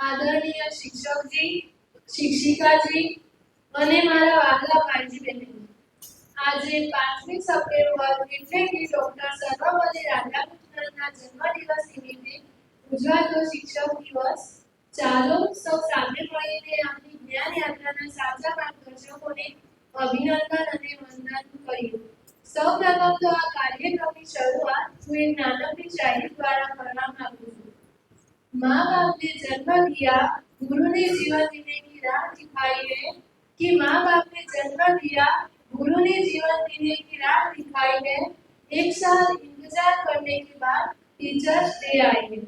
આદરણીય શિક્ષકજી, શિક્ષિકાજી અને મારા વહાલા ભાઈજી બહેનો, આજે 5મી સપ્ટેમ્બર એટલે કે ડોક્ટર સર્વપલ્લી રાધાકૃષ્ણનના જન્મદિવસ નિમિત્તે ઉજવાતો શિક્ષક દિવસ. ચાલો સૌ સાથે મળીને આપણી જ્ઞાન યાત્રાના સાચા માર્ગદર્શકોને અભિનંદન અને વંદન કરીએ. સૌપ્રથમ તો આ કાર્યક્રમની શરૂઆત હું એક નાનકડી શાયરી દ્વારા કરવા માંગુ છું. माँ बाप ने जन्म दिया, गुरु ने जीवन देने की राह दिखाई है कि माँ बाप ने जन्म दिया, गुरु ने जीवन देने की राह दिखाई है. एक साल इंतजार करने के बाद टीचर्स डे आएंगे.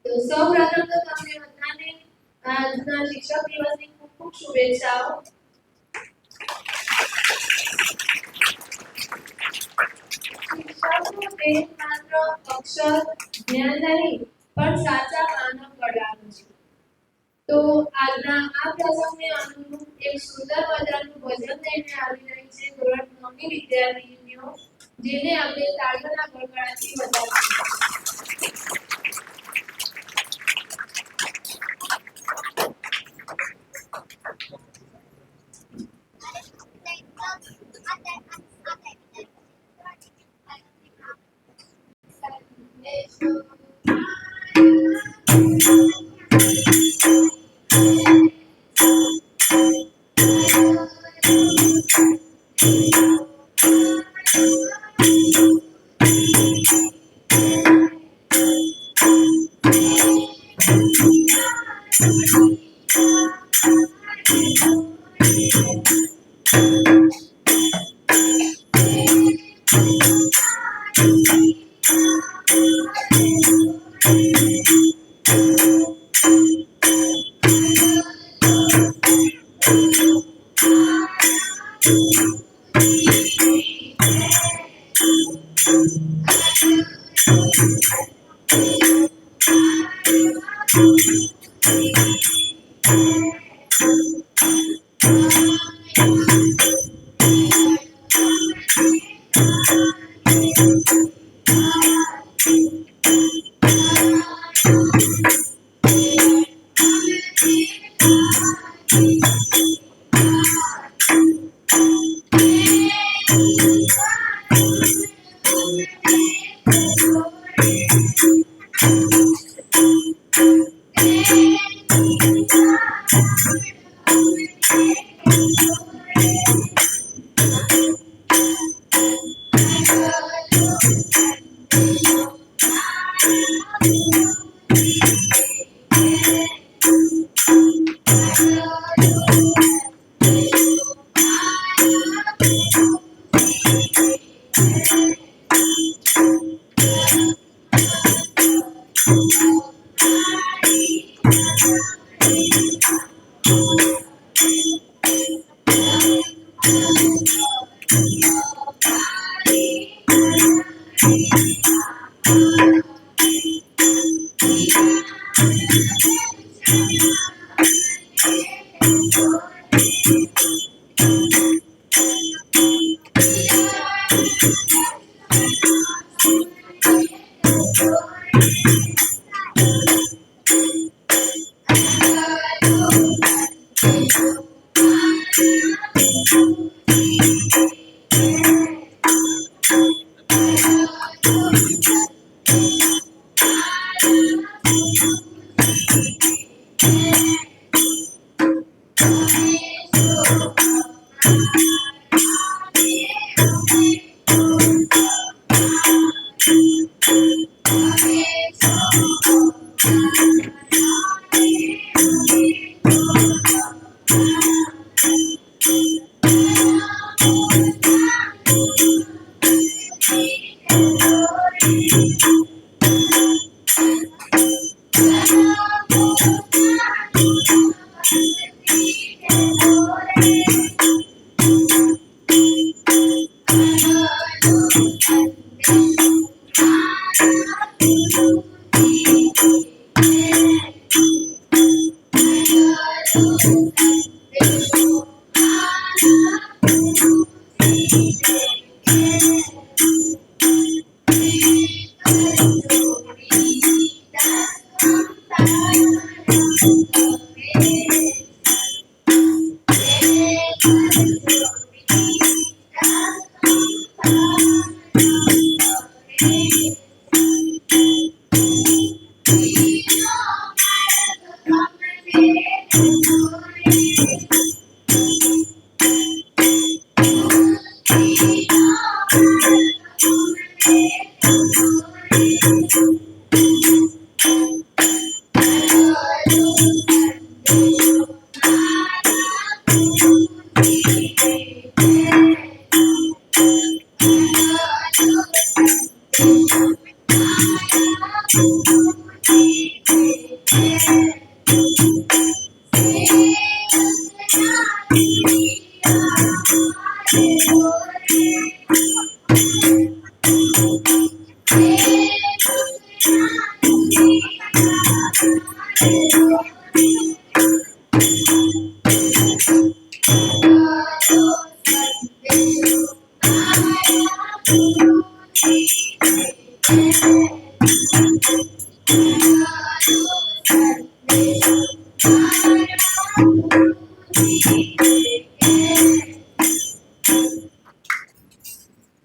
तो સૌપ્રથમ તો તમને બધાને આજના શિક્ષક દિવસની ખૂબ ખૂબ શુભેચ્છાઓ. શિક્ષકનો ધ્યેય માત્ર અક્ષર જ્ઞાન નહીં પણ સાચા માનવ ઘડવાનું છે. તો આજના આ પ્રસંગને અનુરૂપ એક સુંદર મજાનું ભજન લઈને આવી રહી છે ધોરણ 9ની વિદ્યાર્થીનીઓ, જેને આપણે તાળીઓના ગડગડાટથી વધાવીશું.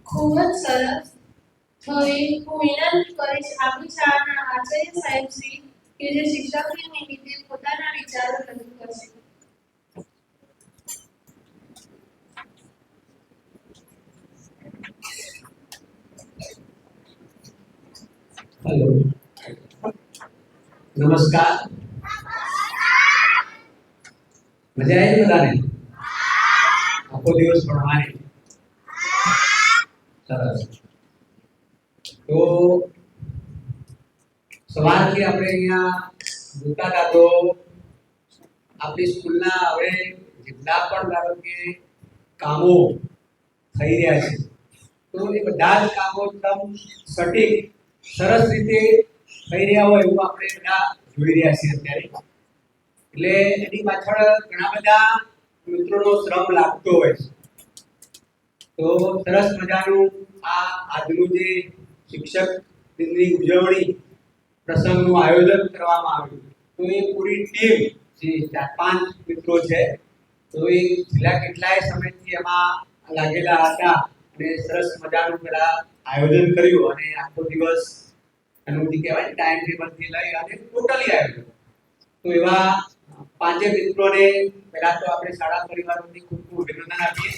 ખૂબ જ સરસ. હવે હું વિનંતી કરીશ આપણી શાળાના આચાર્ય સાહેબ શ્રી કે જે શિક્ષક દિન નિમિત્તે પોતાના વિચારો રજૂ કરશે. હેલો, નમસ્કાર. મજા આવી બધાને? આખો દિવસ ભણવાની સરસ. તો સવારથી આપણે અહીંયા જોતા હતા તો આપણી સ્કૂલના હવે જેટલા પણ ધારો કે કામો થઈ રહ્યા છે તો એ બધા જ કામો એકદમ સટીક સરસ રીતે થઈ રહ્યા હોય એવું આપણે બધા જોઈ રહ્યા છીએ અત્યારે. એટલે એની પાછળ ઘણા બધા મિત્રોનો શ્રમ લાગતો હોય છે. તો સરસ મજાનું આ આજનું જે શિક્ષક દિનની ઉજવણી પ્રસંગનું આયોજન કરવામાં આવ્યું. તો એ પૂરી ટીમ જે 4-5 મિત્રો છે તો એ છેલ્લા કેટલાય સમયથી એમાં લાગેલા હતા અને સરસ મજાનું પેલા આયોજન કર્યું અને આખો દિવસ એનું જે કહેવાય ટાઈમ ટેબલથી લઈ અને ટોટલી આયોજન. તો એવા 5 મિત્રોને પહેલા તો આપણે શાળા પરિવારોની ખૂબ ખૂબ અભિનંદન આપીએ.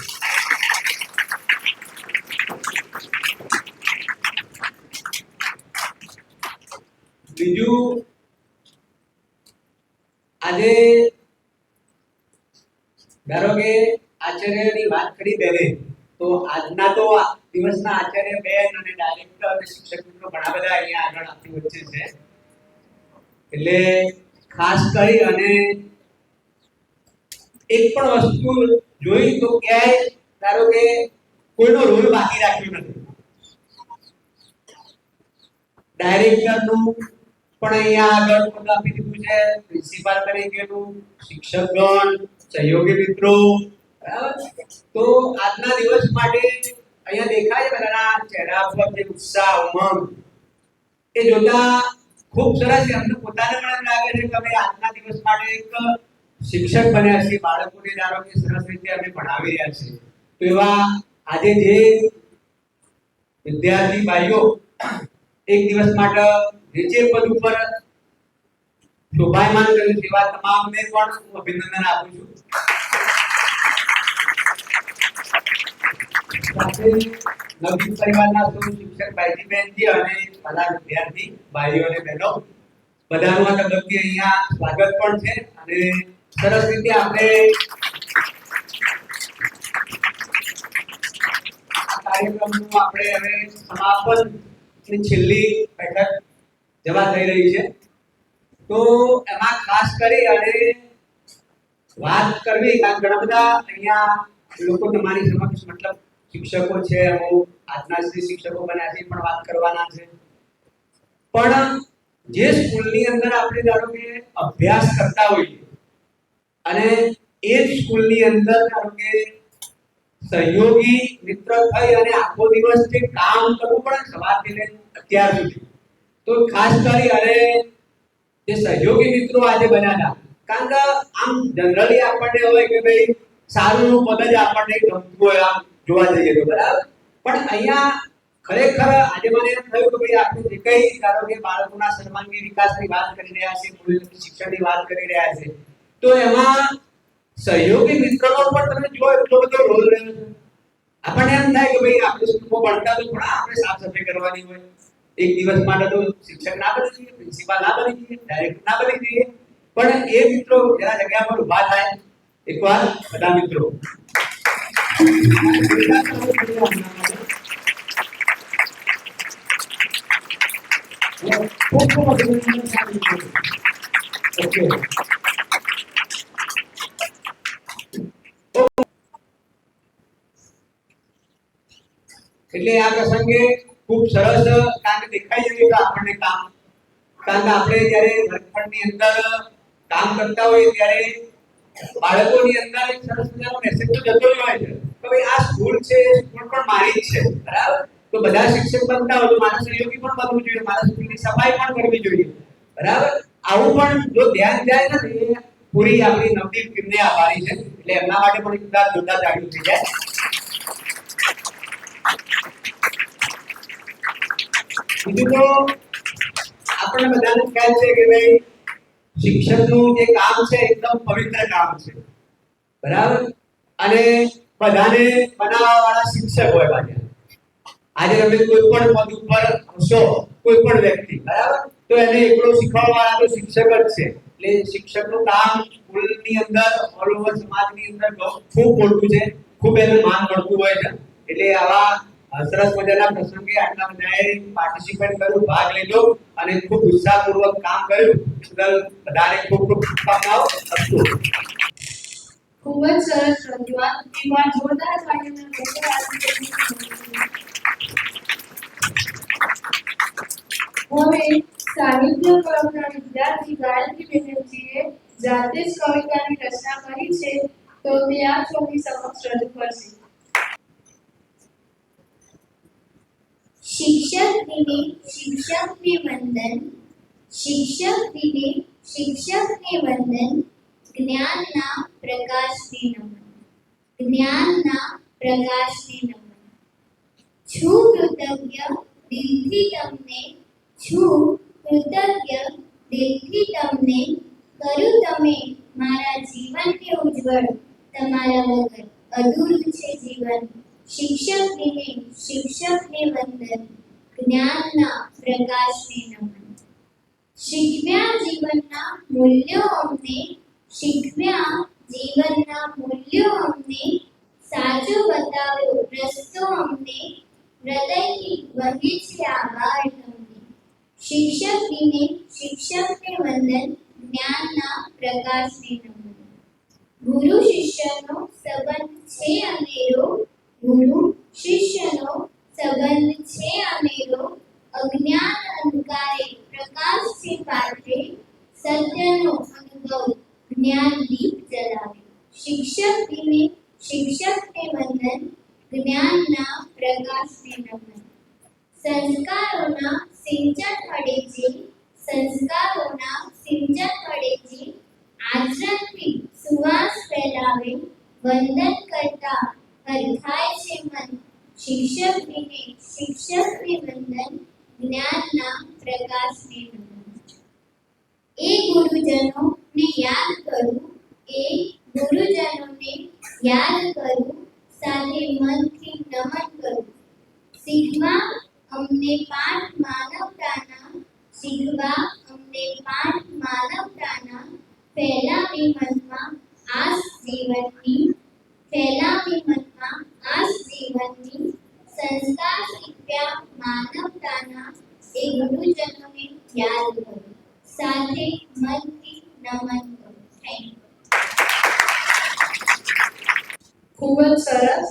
બીજું, આજે ધારો કે આચાર્યની વાત કરી બેને તો આજના તો દિવસના આચાર્ય બેન અને ડાયરેક્ટર અને શિક્ષક મિત્રો ઘણા બધા અહીંયા આગળ આપણી વચ્ચે છે. એટલે ખાસ કરી અને એક પણ વસ્તુ જોઈ તો ક્યાંય ધારો કે કોઈનો રોલ બાકી રાખ્યો નથી. ડાયરેક્ટરનું પણ અહીંયા આગળ પદ આપી દીધું છે, પ્રિન્સિપાલ તરીકેનું, શિક્ષકગણ, સહયોગી મિત્રો. બરાબર? તો આજના દિવસ માટે અહીંયા દેખાય છે બધાના ચહેરા પર જે ઉત્સાહ, ઉમંગ એ જોતા ખૂબ સરસ છે. અમને પોતાને પણ એમ લાગે છે કે અમે આજના દિવસ માટે એક શિક્ષક બન્યા છીએ, બાળકોને ધારો કે સરસ રીતે અમે ભણાવી રહ્યા છીએ. તો એવા આજે જે વિદ્યાર્થી ભાઈઓ એક દિવસ માટે નીચે પદ ઉપર શોભાયમાન કર્યું તેવા તમામને પણ હું અભિનંદન આપું છું. સાથે નવજીત પરિવારના સૌ શિક્ષક ભાઈજી બહેનજી અને બધા વિદ્યાર્થી ભાઈઓ અને બહેનો બધાનું આ તબક્કે અહીંયા સ્વાગત પણ છે અને સરસ રીતે આપણે આ કાર્યક્રમનું આપણે હવે સમાપન છેલ્લી બેઠક જવા થઈ રહી છે. તો એમાં ખાસ કરી અને વાત કરવી કારણ ઘણા બધા અહીંયા લોકો તમારી સમક્ષ મતલબ શિક્ષકો છે, અમુક આજના સુધી શિક્ષકો બન્યા છે પણ વાત કરવાના છે. પણ જે સ્કૂલની અંદર આપણે ધારો કે અભ્યાસ કરતા હોઈએ અને એ જ સ્કૂલની અંદર ધારો કે સહયોગી મિત્ર થઈ અને આખો દિવસ જે કામ કરવું પડે સવારથી લઈને અત્યાર સુધી, તો ખાસ કરી અને જે સહયોગી મિત્રો આજે બન્યા હતા. કારણ કે આમ જનરલી આપણને હોય કે ભાઈ સારું પદ જ આપણને ગમતું હોય આમ જોવા જઈએ તો, બરાબર? પણ અહીંયા ખરેખર આજે મને એમ થયું કે ભાઈ આપણે જે કઈ ધારો કે બાળકોના સર્વાંગી વિકાસની વાત કરી રહ્યા છે, મૂલ્યની શિક્ષણની વાત કરી રહ્યા છે, તો એમાં સહયોગી મિત્રનો પણ તમે જો એટલો બધો રોલ રહ્યો છે. આપણને એમ થાય કે ભાઈ આપણે સ્કૂલમાં ભણતા તો થોડા આપણે સાફ સફાઈ કરવાની હોય, એક દિવસ માટે તો શિક્ષક ના બની જઈએ, પ્રિન્સિપાલ ના બની જઈએ, ડાયરેક્ટર ના બની જઈએ, પણ એ મિત્રો જરા જગ્યા પર ઊભા થાય એકવાર બધા મિત્રો. ખૂબ ખૂબ અભિનંદન આપું છું. ઓકે. એટલે આ પ્રસંગે ખૂબ સરસ કારણ કે દેખાઈ રહ્યું છે આપણને કામ, કારણ કે આપણે જ્યારે વર્ગખંડની અંદર કામ કરતા હોઈએ ત્યારે બાળકોની અંદર એક સરસ મજાનો મેસેજ તો જતો જ હોય છે કે ભાઈ આ સ્કૂલ છે, સ્કૂલ પણ મારી જ છે, બરાબર. તો બધા શિક્ષક બનતા હોય તો મારા સહયોગી પણ બનવું જોઈએ, મારા સ્કૂલની સફાઈ પણ કરવી જોઈએ, બરાબર. આવું પણ જો ધ્યાન જાય ને એ પૂરી આપણી નવદીપ ટીમને આભારી છે, એટલે એમના માટે પણ એક જોરદાર તાળીઓ થઈ જાય. બીજું તો આપણને બધાને ખ્યાલ છે કે ભાઈ શિક્ષકનું જે કામ છે એકદમ પવિત્ર કામ છે, બરાબર. અને બધાને બનાવવાવાળા શિક્ષક હોય પાછા. આજે તમે કોઈ પણ પદ ઉપર હશો, કોઈ પણ વ્યક્તિ, બરાબર, તો એને એકલો શીખવાડવાવાળા તો શિક્ષક જ છે. એટલે શિક્ષકનું કામ સ્કૂલની અંદર ઓલ ઓવર સમાજની અંદર ખૂબ મોટું છે, ખૂબ એનું માન મળતું હોય છે. એટલે આવા સરસ મજાના પ્રસંગે આટલા બધાએ પાર્ટિસિપેટ કર્યું, ભાગ લીધો અને ખૂબ ઉત્સાહપૂર્વક કામ કર્યું. બધાને ખૂબ ખૂબ શુભકામનાઓ. ખૂબ જ સરસ રજૂઆત. એકવાર જોરદાર તાળીઓના ગણતરી. હવે સાહિત્ય ક્લબના વિદ્યાર્થી ગાયત્રી બેનર્જીએ જાતે જ કવિતાની રચના કરી છે, તો તે આપ સૌની સમક્ષ રજૂ કરશે. शिक्षक दिने शिक्षक ने वंदन, शिक्षक दिने शिक्षक ने वंदन, ज्ञानना प्रकाशने नमन, જ્ઞાનના પ્રકાશને નમન. છું કૃતજ્ઞ દિલથી તમને, છું કૃતજ્ઞ દિલથી તમને, કર્યું તમે મારા જીવનને ઉજ્જવળ, તમારા વગર અધૂરું છે જીવન. શિક્ષક દિને શિક્ષકને વંદન, જ્ઞાનના પ્રકાશને નમન. શીખવ્યા જીવનના મૂલ્યો અમને, શીખવ્યા જીવનના મૂલ્યો અમને, સાચો બતાવ્યો રસ્તો અમને, હૃદયથી વહે છે આભાર તમને. શિક્ષક દિને શિક્ષકને વંદન, જ્ઞાનના પ્રકાશને નમન. ગુરુ શિષ્યનો સંબંધ છે અનેરો, ગુરુ શિષ્યનો સંબંધ છે અનેરો, અજ્ઞાન અંધકારે પ્રકાશ છે પાથરે, સત્યનો અનુભવ જ્ઞાન દીપ જલાવે. શિક્ષક દિને શિક્ષકને વંદન, જ્ઞાનના પ્રકાશને નમન. સંસ્કારોના સિંચન વડે જે, સંસ્કારોના સિંચન વડે જે, આચરણથી સુવાસ ફેલાવે, વંદન કરતા હરખાય છે મન. શિક્ષક દિને શિક્ષકને વંદન, જ્ઞાનના પ્રકાશને નમન. એ ગુરુજનોને યાદ કરું, એ ગુરુજનોને યાદ કરું, સાથે મનથી નમન કરું. શીખવા અમને પાઠ માનવતાના, શીખવા અમને પાઠ માનવતાના, ફેલાવી મનમાં આસ જીવનની, ફેલાવી મનમાં આસ જીવનની. સંસ્કાર શીખ્યા માનવતાના, એ ગુરુજનોને યાદ કરું, સાથે મનથી નમન કરું. Thank you. ખૂબ જ સરસ.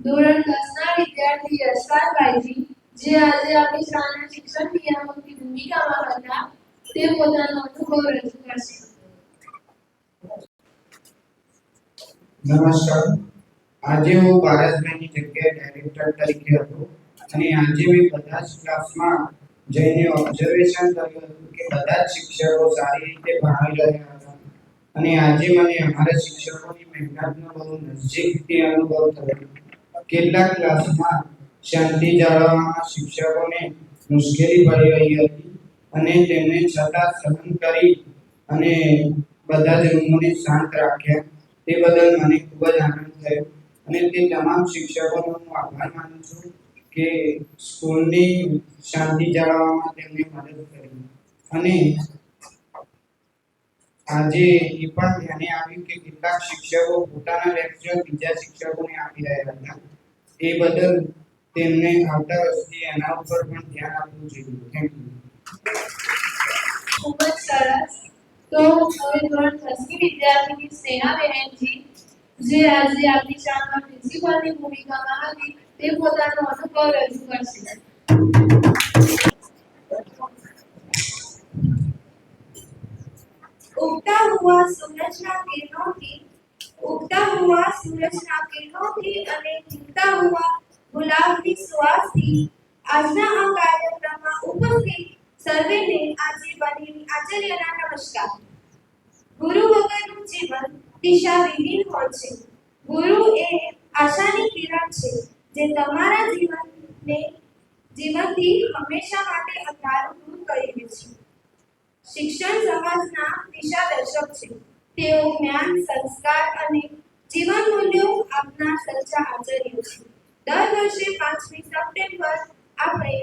ધોરણ 10ના વિદ્યાર્થી યશપાલભાઈજી, જે આજે આપણી શાળાના શિક્ષણ નિયામકની ભૂમિકામાં હતા, તે પોતાનો અનુભવ રજૂ કરશે. નમસ્કાર. આજે હું પારસભાઈની જગ્યાએ ડાયરેક્ટર તરીકે હતો અને આજે મેં બધા જ ક્લાસમાં જઈને ઓબ્ઝર્વેશન કર્યું હતું કે બધા જ શિક્ષકો સારી રીતે ભણાવી રહ્યા હતા અને આજે મને અમારા શિક્ષકોની મહેનતનો બહુ નજીકથી અનુભવ થયો. કેટલાક ક્લાસમાં શાંતિ જાળવવામાં શિક્ષકોને મુશ્કેલી પડી રહી હતી અને તેમને છતાં સહન કરી અને બધા જ રૂમોને શાંત રાખ્યા. તે બદલ મને ખૂબ જ આનંદ થયો અને તે તમામ શિક્ષકોનો હું આભાર માનું છું કે સ્કૂલની શાંતિ જાળવવામાં તેમને મદદ કરી. અને આજે એ પણ ધ્યાને આવ્યું કે કેટલાક શિક્ષકો પોતાના લેક્ચર બીજા શિક્ષકોને આપી રહ્યા હતા. એ બદલ તેમને આવતા વર્ષથી એના ઉપર પણ ધ્યાન આપવું જોઈએ. Thank you. ખૂબ જ સરસ. તો હવે ધોરણ 10 ની વિદ્યાર્થીની સ્નેહા બહેનજી, જે આજે આપણી શાળામાં પ્રિન્સિપાલની ભૂમિકામાં હતી, તે પોતાનો અનુભવ રજૂ કરશે. उगता हुआ सूरजना किरणोથી અને ખીલતા હુઆ ગુલાબની સુવાસથી આજના આ કાર્યક્રમમાં ઉપસ્થિત સર્વેને આજે બનેલી આચાર્યના નમસ્કાર. ગુરુ વગરનું જીવન દિશાવિહીન હોય છે. ગુરુ એ આશાની કિરણ છે, જે તમારા જીવનથી હંમેશા માટે અંધારું દૂર કરી દે છે. શિક્ષણ સમાજના દિશાદર્શક છે. તેઓ જ્ઞાન, સંસ્કાર અને જીવન મૂલ્યો આપનાર સચ્ચા આચાર્ય છે. દર વર્ષે 5મી સપ્ટેમ્બર આપણે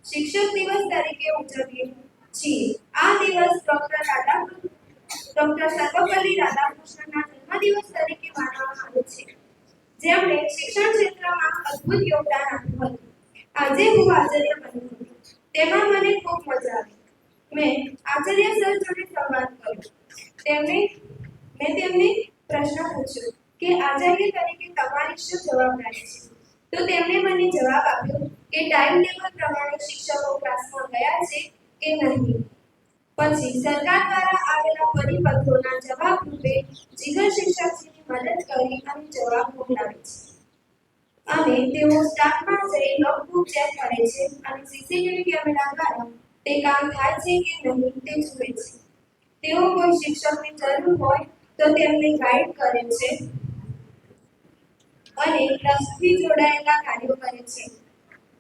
શિક્ષક દિવસ તરીકે ઉજવીએ છીએ. આ દિવસ ડોક્ટર સર્વપલ્લી રાધાકૃષ્ણનના જન્મદિવસ તરીકે માનવામાં આવે છે, જેમણે શિક્ષણ ક્ષેત્રમાં અદ્ભુત યોગદાન આપ્યું હતું. આજે હું આચાર્ય બની હતી, તેમાં મને ખૂબ મજા આવી. મેં આચાર્ય સર જોડે સંવાદ કર્યો. મેં તેમને પ્રશ્ન પૂછ્યો કે આચાર્ય તરીકે તમારી શું જવાબદારી છે? તો તેમણે મને જવાબ આપ્યો કે ટાઈમ ટેબલ પ્રમાણે શિક્ષકો ક્લાસમાં ગયા છે કે નહીં. પછી સરકાર દ્વારા આવેલા પરિપત્રોના જવાબ રૂપે જીગર શિક્ષકજીની મદદ કરી અને જવાબ મોકલાવે છે. અને તેઓ સ્ટાફમાં જઈ નોટબુક ચેક કરે છે અને સીસીટીવી કેમેરા દ્વારા તે કામ થાય છે કે નહીં તે જુએ છે. તેઓ કોઈ શિક્ષકની જરૂર હોય તો તેમને ગાઈડ કરે છે અને ટ્રસ્ટથી જોડાયેલા કાર્યો કરે છે.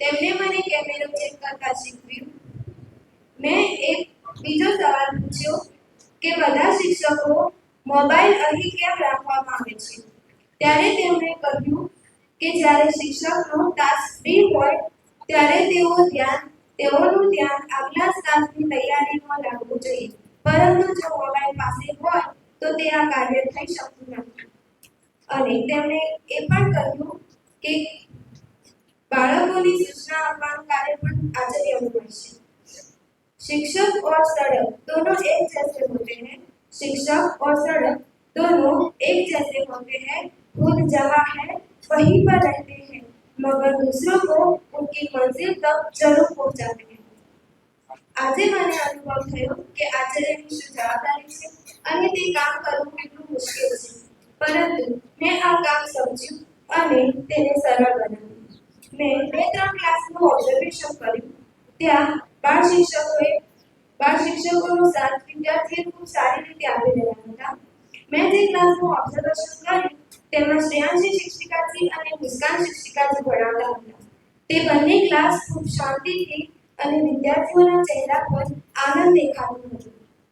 તેમણે મને કેમેરો ચેક કરતા શીખવ્યું. મેં એક બીજો સવાલ પૂછ્યો કે બધા શિક્ષકો મોબાઈલ અહીં કેમ રાખવામાં આવે છે? ત્યારે તેમણે કહ્યું કે જ્યારે શિક્ષકનો ટાસ્ક ફ્રી હોય ત્યારે તેઓનું ધ્યાન આગલા સ્ટાફની તૈયારીમાં રાખવું જોઈએ, પરંતુ જો મોબાઈલ પાસે હોય તો તે આ કાર્ય થઈ શકતું નથી. અને તેમણે એ પણ કહ્યું કે બાળકોની સૂચના આપવાનું કાર્ય પણ આચાર્યનું હોય છે. शिक्षक और सड़क दोनों एक जैसे होते हैं. शिक्षक और सड़क दोनों एक जैसे होते हैं. खुद जहाँ है वहीं पर रहते हैं, मगर दूसरों को उनकी मंजिल तक जरूर पहुंचाते हैं. આજે મને અનુભવ થયો કે આચાર્યની શું જવાબદારી છે અને તે કામ કરવું કેટલું મુશ્કેલ છે, પરંતુ મેં આ કામ સમજ્યું અને તેને સરળ બનાવ્યું. મેં 2-3 ક્લાસનું ઓબ્ઝર્વેશન કર્યું. ત્યાં બાળ શિક્ષકોનો સાથ વિદ્યાર્થીઓ ખૂબ સારી રીતે આપી રહ્યા હતા. મેં જે ક્લાસનું ઓબ્ઝર્વેશન કર્યું તેમાં શ્રેયાંશી શિક્ષિકાજી અને મુસ્કાન શિક્ષિકાજી ભણાવતા હતા. તે બંને ક્લાસ ખૂબ શાંતિથી અને વિદ્યાર્થીઓના ચહેરા પર આનંદ દેખાતો હતો.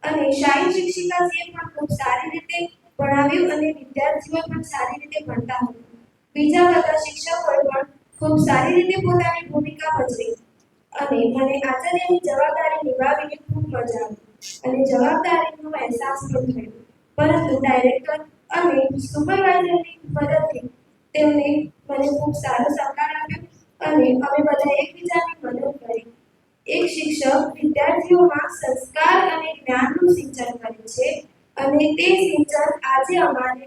અને શાહીન શિક્ષિકાજીએ પણ ખૂબ સારી રીતે ભણાવ્યું અને વિદ્યાર્થીઓ પણ સારી રીતે ભણતા હતા. બીજા બધા શિક્ષકોએ પણ ખૂબ સારી રીતે પોતાની ભૂમિકા ભજવી અને મને આચાર્યની જવાબદારી નિભાવીને ખૂબ મજા આવી અને જવાબદારીનો અહેસાસ પણ થયો. પરંતુ ડાયરેક્ટર અને સુપરવાઇઝરની મદદથી તેમને મને ખૂબ સારો સહકાર આપ્યો અને અમે બધા એકબીજાની મદદ કરી. એક શિક્ષક વિદ્યાર્થીઓમાં સંસ્કાર અને જ્ઞાનનું સિંચન કરે છે અને તે સિંચન આજે અમારે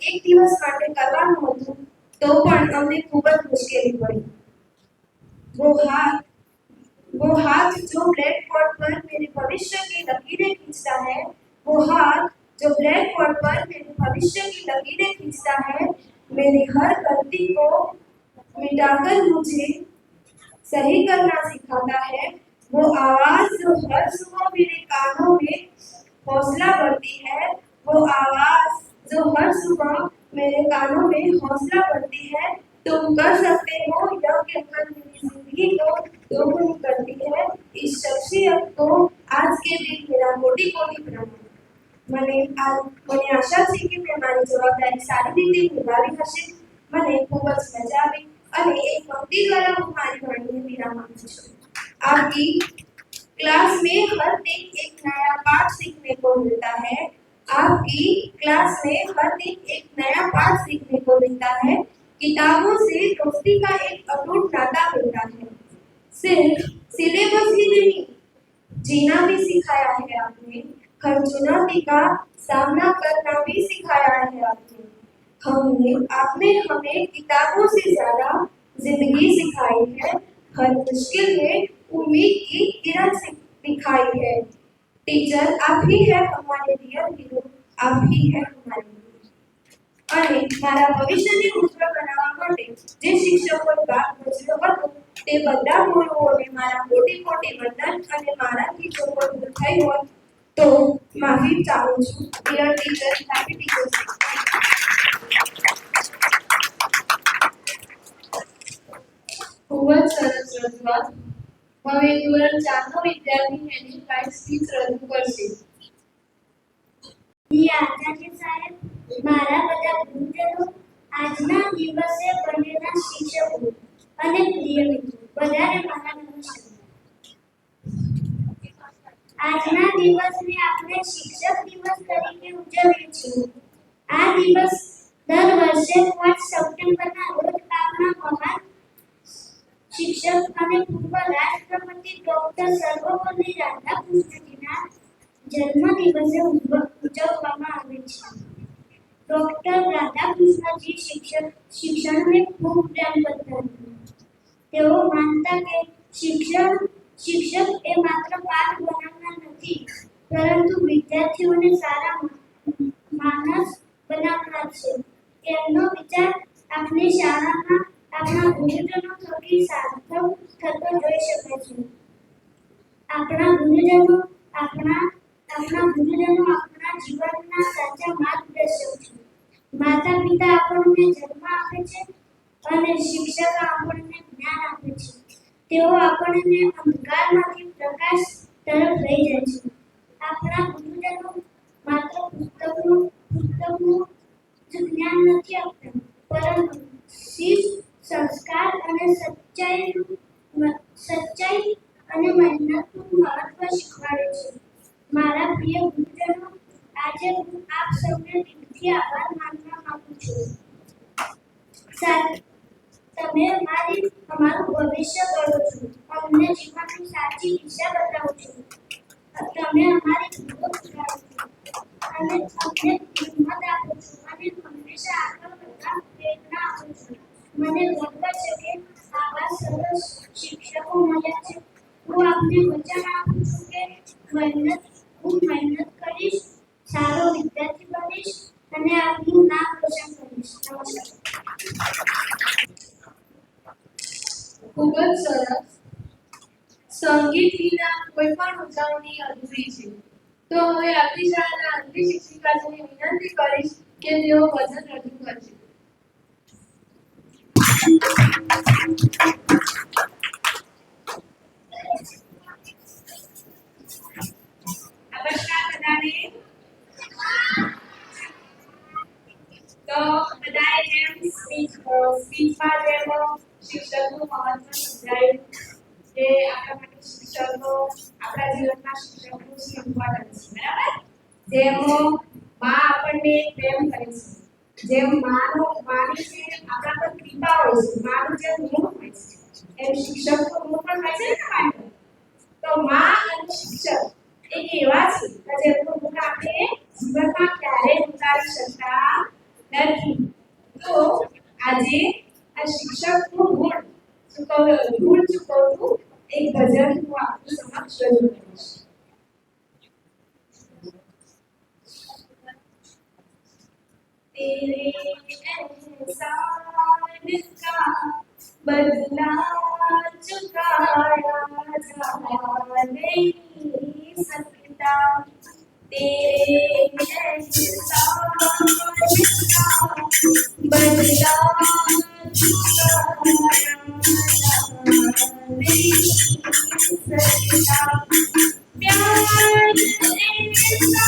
એક દિવસ માટે કરવાનું હતું, તો પણ અમને ખૂબ જ મુશ્કેલી પડી. वो हाथ जो ब्लैक बोर्ड पर मेरे भविष्य की लकीरें खींचता है, मेरी हर गलती को मिटाकर मुझे सही करना सिखाता है. वो आवाज जो हर सुबह मेरे कानों में हौसला भरती है, तुम कर सकते हो, यह कहकर मेरी जिंदगी को दोगुनी करती है. इस शख्सियत को आज के दिन मेरा कोटि-कोटि प्रणाम. મને આશા છે કે મેં મારી જવાબદારી સારી રીતે નિભાવી હશે. મને ખૂબ જ મજા આવી અને એક પંક્તિ દ્વારા હું મારી વાણીને વિરામ આપું છું. आपकी क्लास में हर दिन एक नया पाठ सीखने को मिलता है. आपकी क्लास में हर दिन एक नया पाठ सीखने को मिलता है. किताबों से दोस्ती का एक अटूट नाता होता है। सिर्फ सिलेबस ही नहीं, जीना भी सिखाया है आपने, हर चुनौती का सामना करना भी सिखाया है आपने। आपने हमें किताबों से ज्यादा जिंदगी सिखाई है, हर मुश्किल में उम्मीद की किरण दिखाई है। टीचर आप ही है हमारे रियल हीरो, आप ही है हमारे गुरु। અને મારા ભવિષ્યને ઉજ્જવળ બનાવવા માટે જે શિક્ષકોએ ભાગ ભજવ્યો હતો તે બધા ગુરુઓને મારા કોટી કોટી વંદન અને મારાથી જો કોઈ ભૂલ થઈ હોય તો માફી ચાહું છું. Dear teacher, happy teachers day. ખૂબ જ સરસ રજૂઆત. હવે ધોરણ 4 નો વિદ્યાર્થી એની ફ્લાઇટ સ્પીચ રજૂ કરશે. આચાર્ય સાહેબ, મારા બધા ગુરુજનો, આજના દિવસે બનેલા શિક્ષકો અને પ્રિય મિત્રો, બધાને મારા નમસ્કાર. આજના દિવસને આપણે શિક્ષક દિવસ તરીકે ઉજવીએ છીએ. આ દિવસ દર વર્ષે 5 સપ્ટેમ્બરના રોજ આપણા મહાન શિક્ષક અને પૂર્વ રાષ્ટ્રપતિ ડોક્ટર સર્વપલ્લી રાધાકૃષ્ણજીના જન્મદિવસે ઉજવવામાં આવે છે. ડોક્ટર રાધાકૃષ્ણજી શિક્ષણને ખૂબ પ્રેમ કરતા હતા. તેઓ માનતા કે શિક્ષક એ માત્ર પાઠ ભણાવનાર નથી, પરંતુ વિદ્યાર્થીઓને સારા માણસ બનાવનાર છે. એમનો વિચાર આપણી શાળામાં આપણા ગુરુજનો થકી સાર્થક થતો જોઈ શકાય છે. આપણા ગુરુજનો આપણા જીવનના સાચા માર્ગદર્શક છે. માતા પિતા આપણને જન્મ આપે છે અને શિક્ષક આપણને જ્ઞાન આપે છે. તેઓ આપણને અંધકારમાંથી પ્રકાશ તરફ લઈ જાય છે. આપણા ગુરુજનો માત્ર પુસ્તકનું જ જ્ઞાન નથી આપતા, પરંતુ શિસ્ત, સંસ્કાર અને સચ્ચાઈ અને મહેનતનું મહત્વ શીખવાડે છે. મારા પ્રિય ગુરુજનો, આજે હું આપ સૌને દિલથી આભાર માનવા માંગુ છું. તમે અમારું ભવિષ્ય કરો છો, અમને જીવનની સાચી દિશા બતાવો છો. તમે અમારી ભૂલો સુધારો છો અને અમને હિંમત આપો છો અને હંમેશા આગળ વધવા પ્રેરણા આપો છો. મને ગર્વ છે કે આવા સરસ શિક્ષકો મળ્યા છે. હું આપને વચન આપું છું કે હું મહેનત કરીશ, સારો વિદ્યાર્થી બનીશ અને આપનું નામ રોશન કરીશ. નમસ્કાર. ખૂબ જ સરસ. સંગીત વિના કોઈ પણ ઉજવણી અધૂરી છે. તો હવે આપણી શાળાના અંતિમ શિક્ષિકાજીને વિનંતી કરીશ કે તેઓ ભજન રજૂ કરશે. નમસ્કાર બધાને. તો બધાએ જેમ સ્પીચમાં જેમ શિક્ષકનું મહત્વ સમજાયું કે આપણા માટે શિક્ષકો, આપણા જીવનમાં શિક્ષકનું શું ઇમ્પોર્ટન્સ છે, બરાબર? જેમ માં આપણને પ્રેમ કરે છે, જેમ માની છે આપણા પર કૃપા હોય છે, માનું જેમ ગુણ હોય છે, એમ શિક્ષકનું ગુણ પણ હોય છે ને તમારે. તો માં અને શિક્ષક એક એવા છે કે જેમનું ગુણ આપણે જીવનમાં ક્યારેય ઉતારી શકતા નથી. તો આજે આ શિક્ષકનું ગુણ ચૂકવતું એક ભજન હું આપની સમક્ષ રજૂ કરીશ. तेरे एहसान का बदला चुकाया जा नहीं सकता, तेरे एहसान का बदला चुकाया जा नहीं सकता, प्यार ऐसा दिया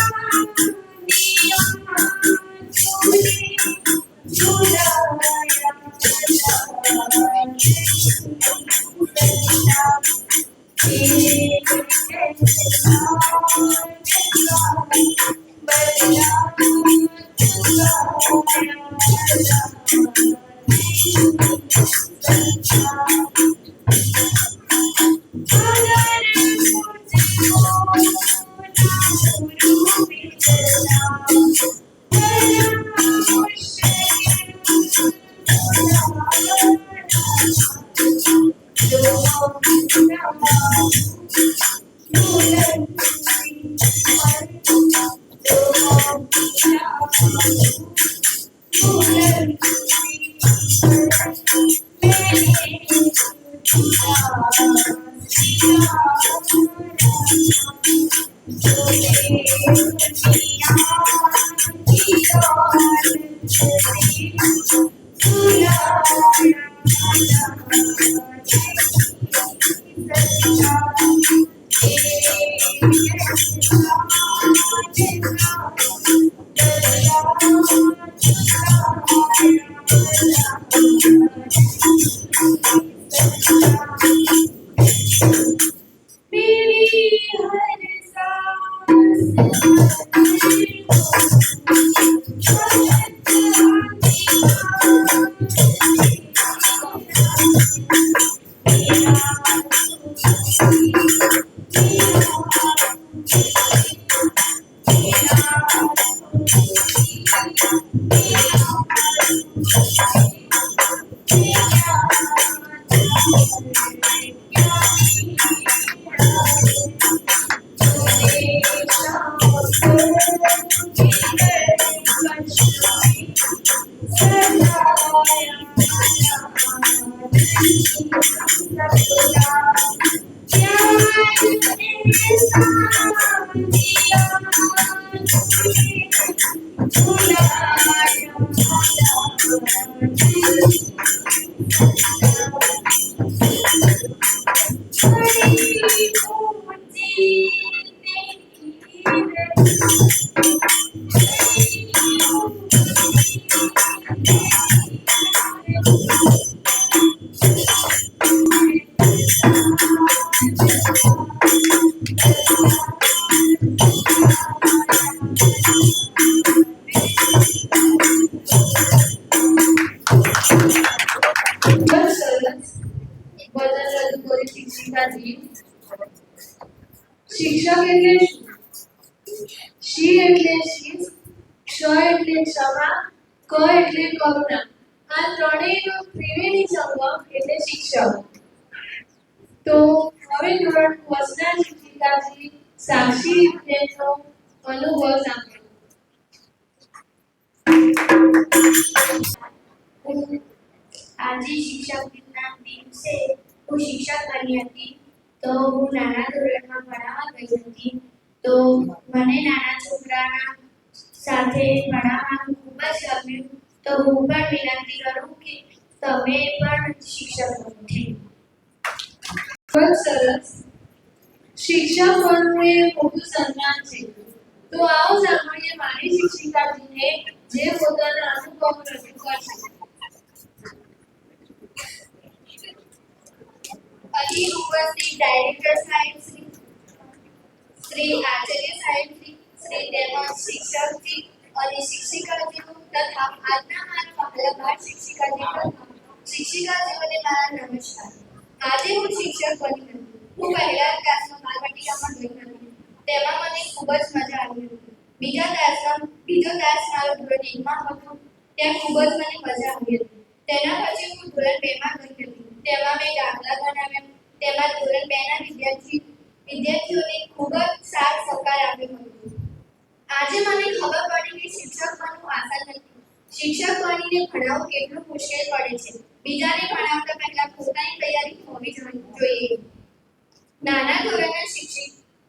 શિક્ષક એટલે શું? શી એટલે શિસ્ત, ક્ષ એટલે ક્ષમા, ક એટલે કરુણા. આ ત્રણેયનો ત્રિવેણી સંગમ એટલે શિક્ષક. તો હવે ધોરણ 5 ના શિક્ષિકાજી સાક્ષી બેનનો અનુભવ સાંભળો. આજે શિક્ષક દિનના દિવસે હું શિક્ષક બની હતી. તો હું નાના ધોરણમાં ભણાવવા ગઈ હતી. તો મને નાના છોકરાના સાથે ભણાવવાનું ખૂબ જ ગમ્યું. તો હું પણ વિનંતી કરું કે તમે પણ શિક્ષક બનો. ખૂબ સરસ. શિક્ષક બનવું એ મોટું સન્માન છે. તો આવો સાંભળીએ મારી શિક્ષિકાજીને જે પોતાના અનુભવ રજૂ કરશે. અહીં ઉપસ્થિત ડાયરેક્ટર સાહેબ શ્રી આચાર્ય સાહેબ શ્રી તેમજ શિક્ષકજી અને શિક્ષિકાજીઓ તથા આજના મારા વહાલા બાળ શિક્ષિકાજી તથા શિક્ષિકાજીઓને મારા નમસ્કાર. આજે હું શિક્ષક બની હતી. હું પહેલા ક્લાસમાં બાળવાટિકામાં ગઈ હતી. તેમાં મને ખૂબ જ મજા આવી હતી. બીજો ક્લાસ મારો ધોરણ 1 માં હતો. ત્યાં ખૂબ જ મને મજા આવી હતી. તેના પછી હું ધોરણ 2 માં ગઈ હતી. તેમાં મેં દાખલા બનાવ્યા. તેમાં ધોરણ 2 ના વિદ્યાર્થીઓને ખૂબ જ સાથ સહકાર આપ્યો હતો. આજે મને ખબર પડી કે શિક્ષક બનવું આસાન નથી. શિક્ષક બનીને ભણાવવું કેટલું મુશ્કેલ પડે છે. બીજાને ભણાવતા પહેલા પોતાની તૈયારી હોવી જોઈએ. નાના ધોરણના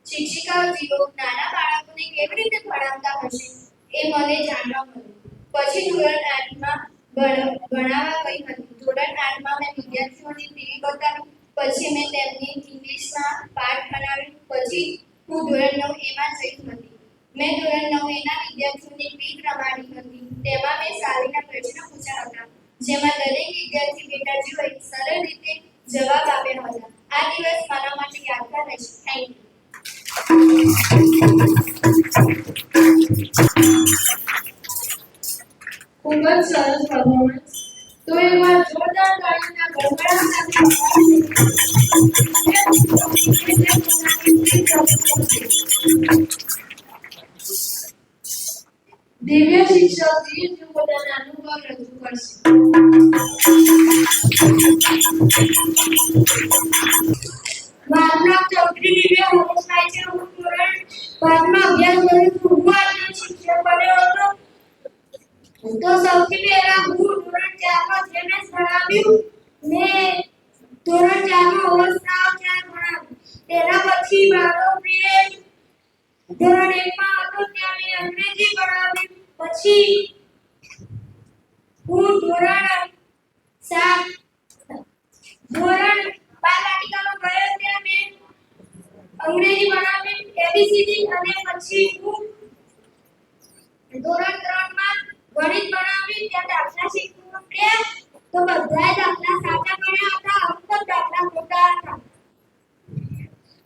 શિક્ષિકાજીઓ નાના બાળકોને કેવી રીતે ભણાવતા હશે એ મને જાણવા મળ્યું. પછી ધોરણ 8 માં ભણાવવા ગઈ હતી. ધોરણ 8 માં મેં વિદ્યાર્થીઓને ટીવી બતાવી. પછી મેં તેમને ઇંગ્લિશમાં પાઠ ભણાવ્યો. પછી હું ધોરણ 9 એમાં જઈ હતી. મેં ધોરણ 9 એના વિદ્યાર્થીઓને ક્વિઝ રમાડી હતી. તેમાં મેં સારીના પ્રશ્નો પૂછ્યા હતા, જેમાં દરેક વિદ્યાર્થી બેટાજીઓએ સરળ રીતે જવાબ આપ્યા હતા. આ દિવસ મારા માટે યાદગાર રહેશે. Thank you. ખૂબ જ સરસ પરફોર્મન્સ. તો એકવાર જોરદાર તાળીઓના ગડગડાટ સાથે દિવ્ય શિક્ષકજી પોતાના અનુભવ રજૂ કરશે. વારના ચૌધરી દિવ્ય હરેશભાઈ છે. હું ધોરણ 5 અભ્યાસ કરું છું. હું આજનો શિક્ષક બન્યો હતો. તો સૌથી પહેલા હું ધોરણ 4 માં જેને ભણાવ્યું મેં ધોરણ 4 માં અવસ્થા 4 ભણાવ્યું. તેના પછી મારો પિરિયડ ધોરણ 1 માં હતો ત્યાં મેં અંગ્રેજી ભણાવ્યું. પછી હું ધોરણ 12 ગયો ત્યાં મેં અંગ્રેજી ભણાવ્યું એબીસીડી. અને પછી હું ધોરણ 3 માં ગણિત ભણાવ્યું ત્યાં દાખલા શીખવું પડ્યા. તો બધા દાખલા સાચા પડ્યા હતા, અમુક દાખલા ખોટા હતા.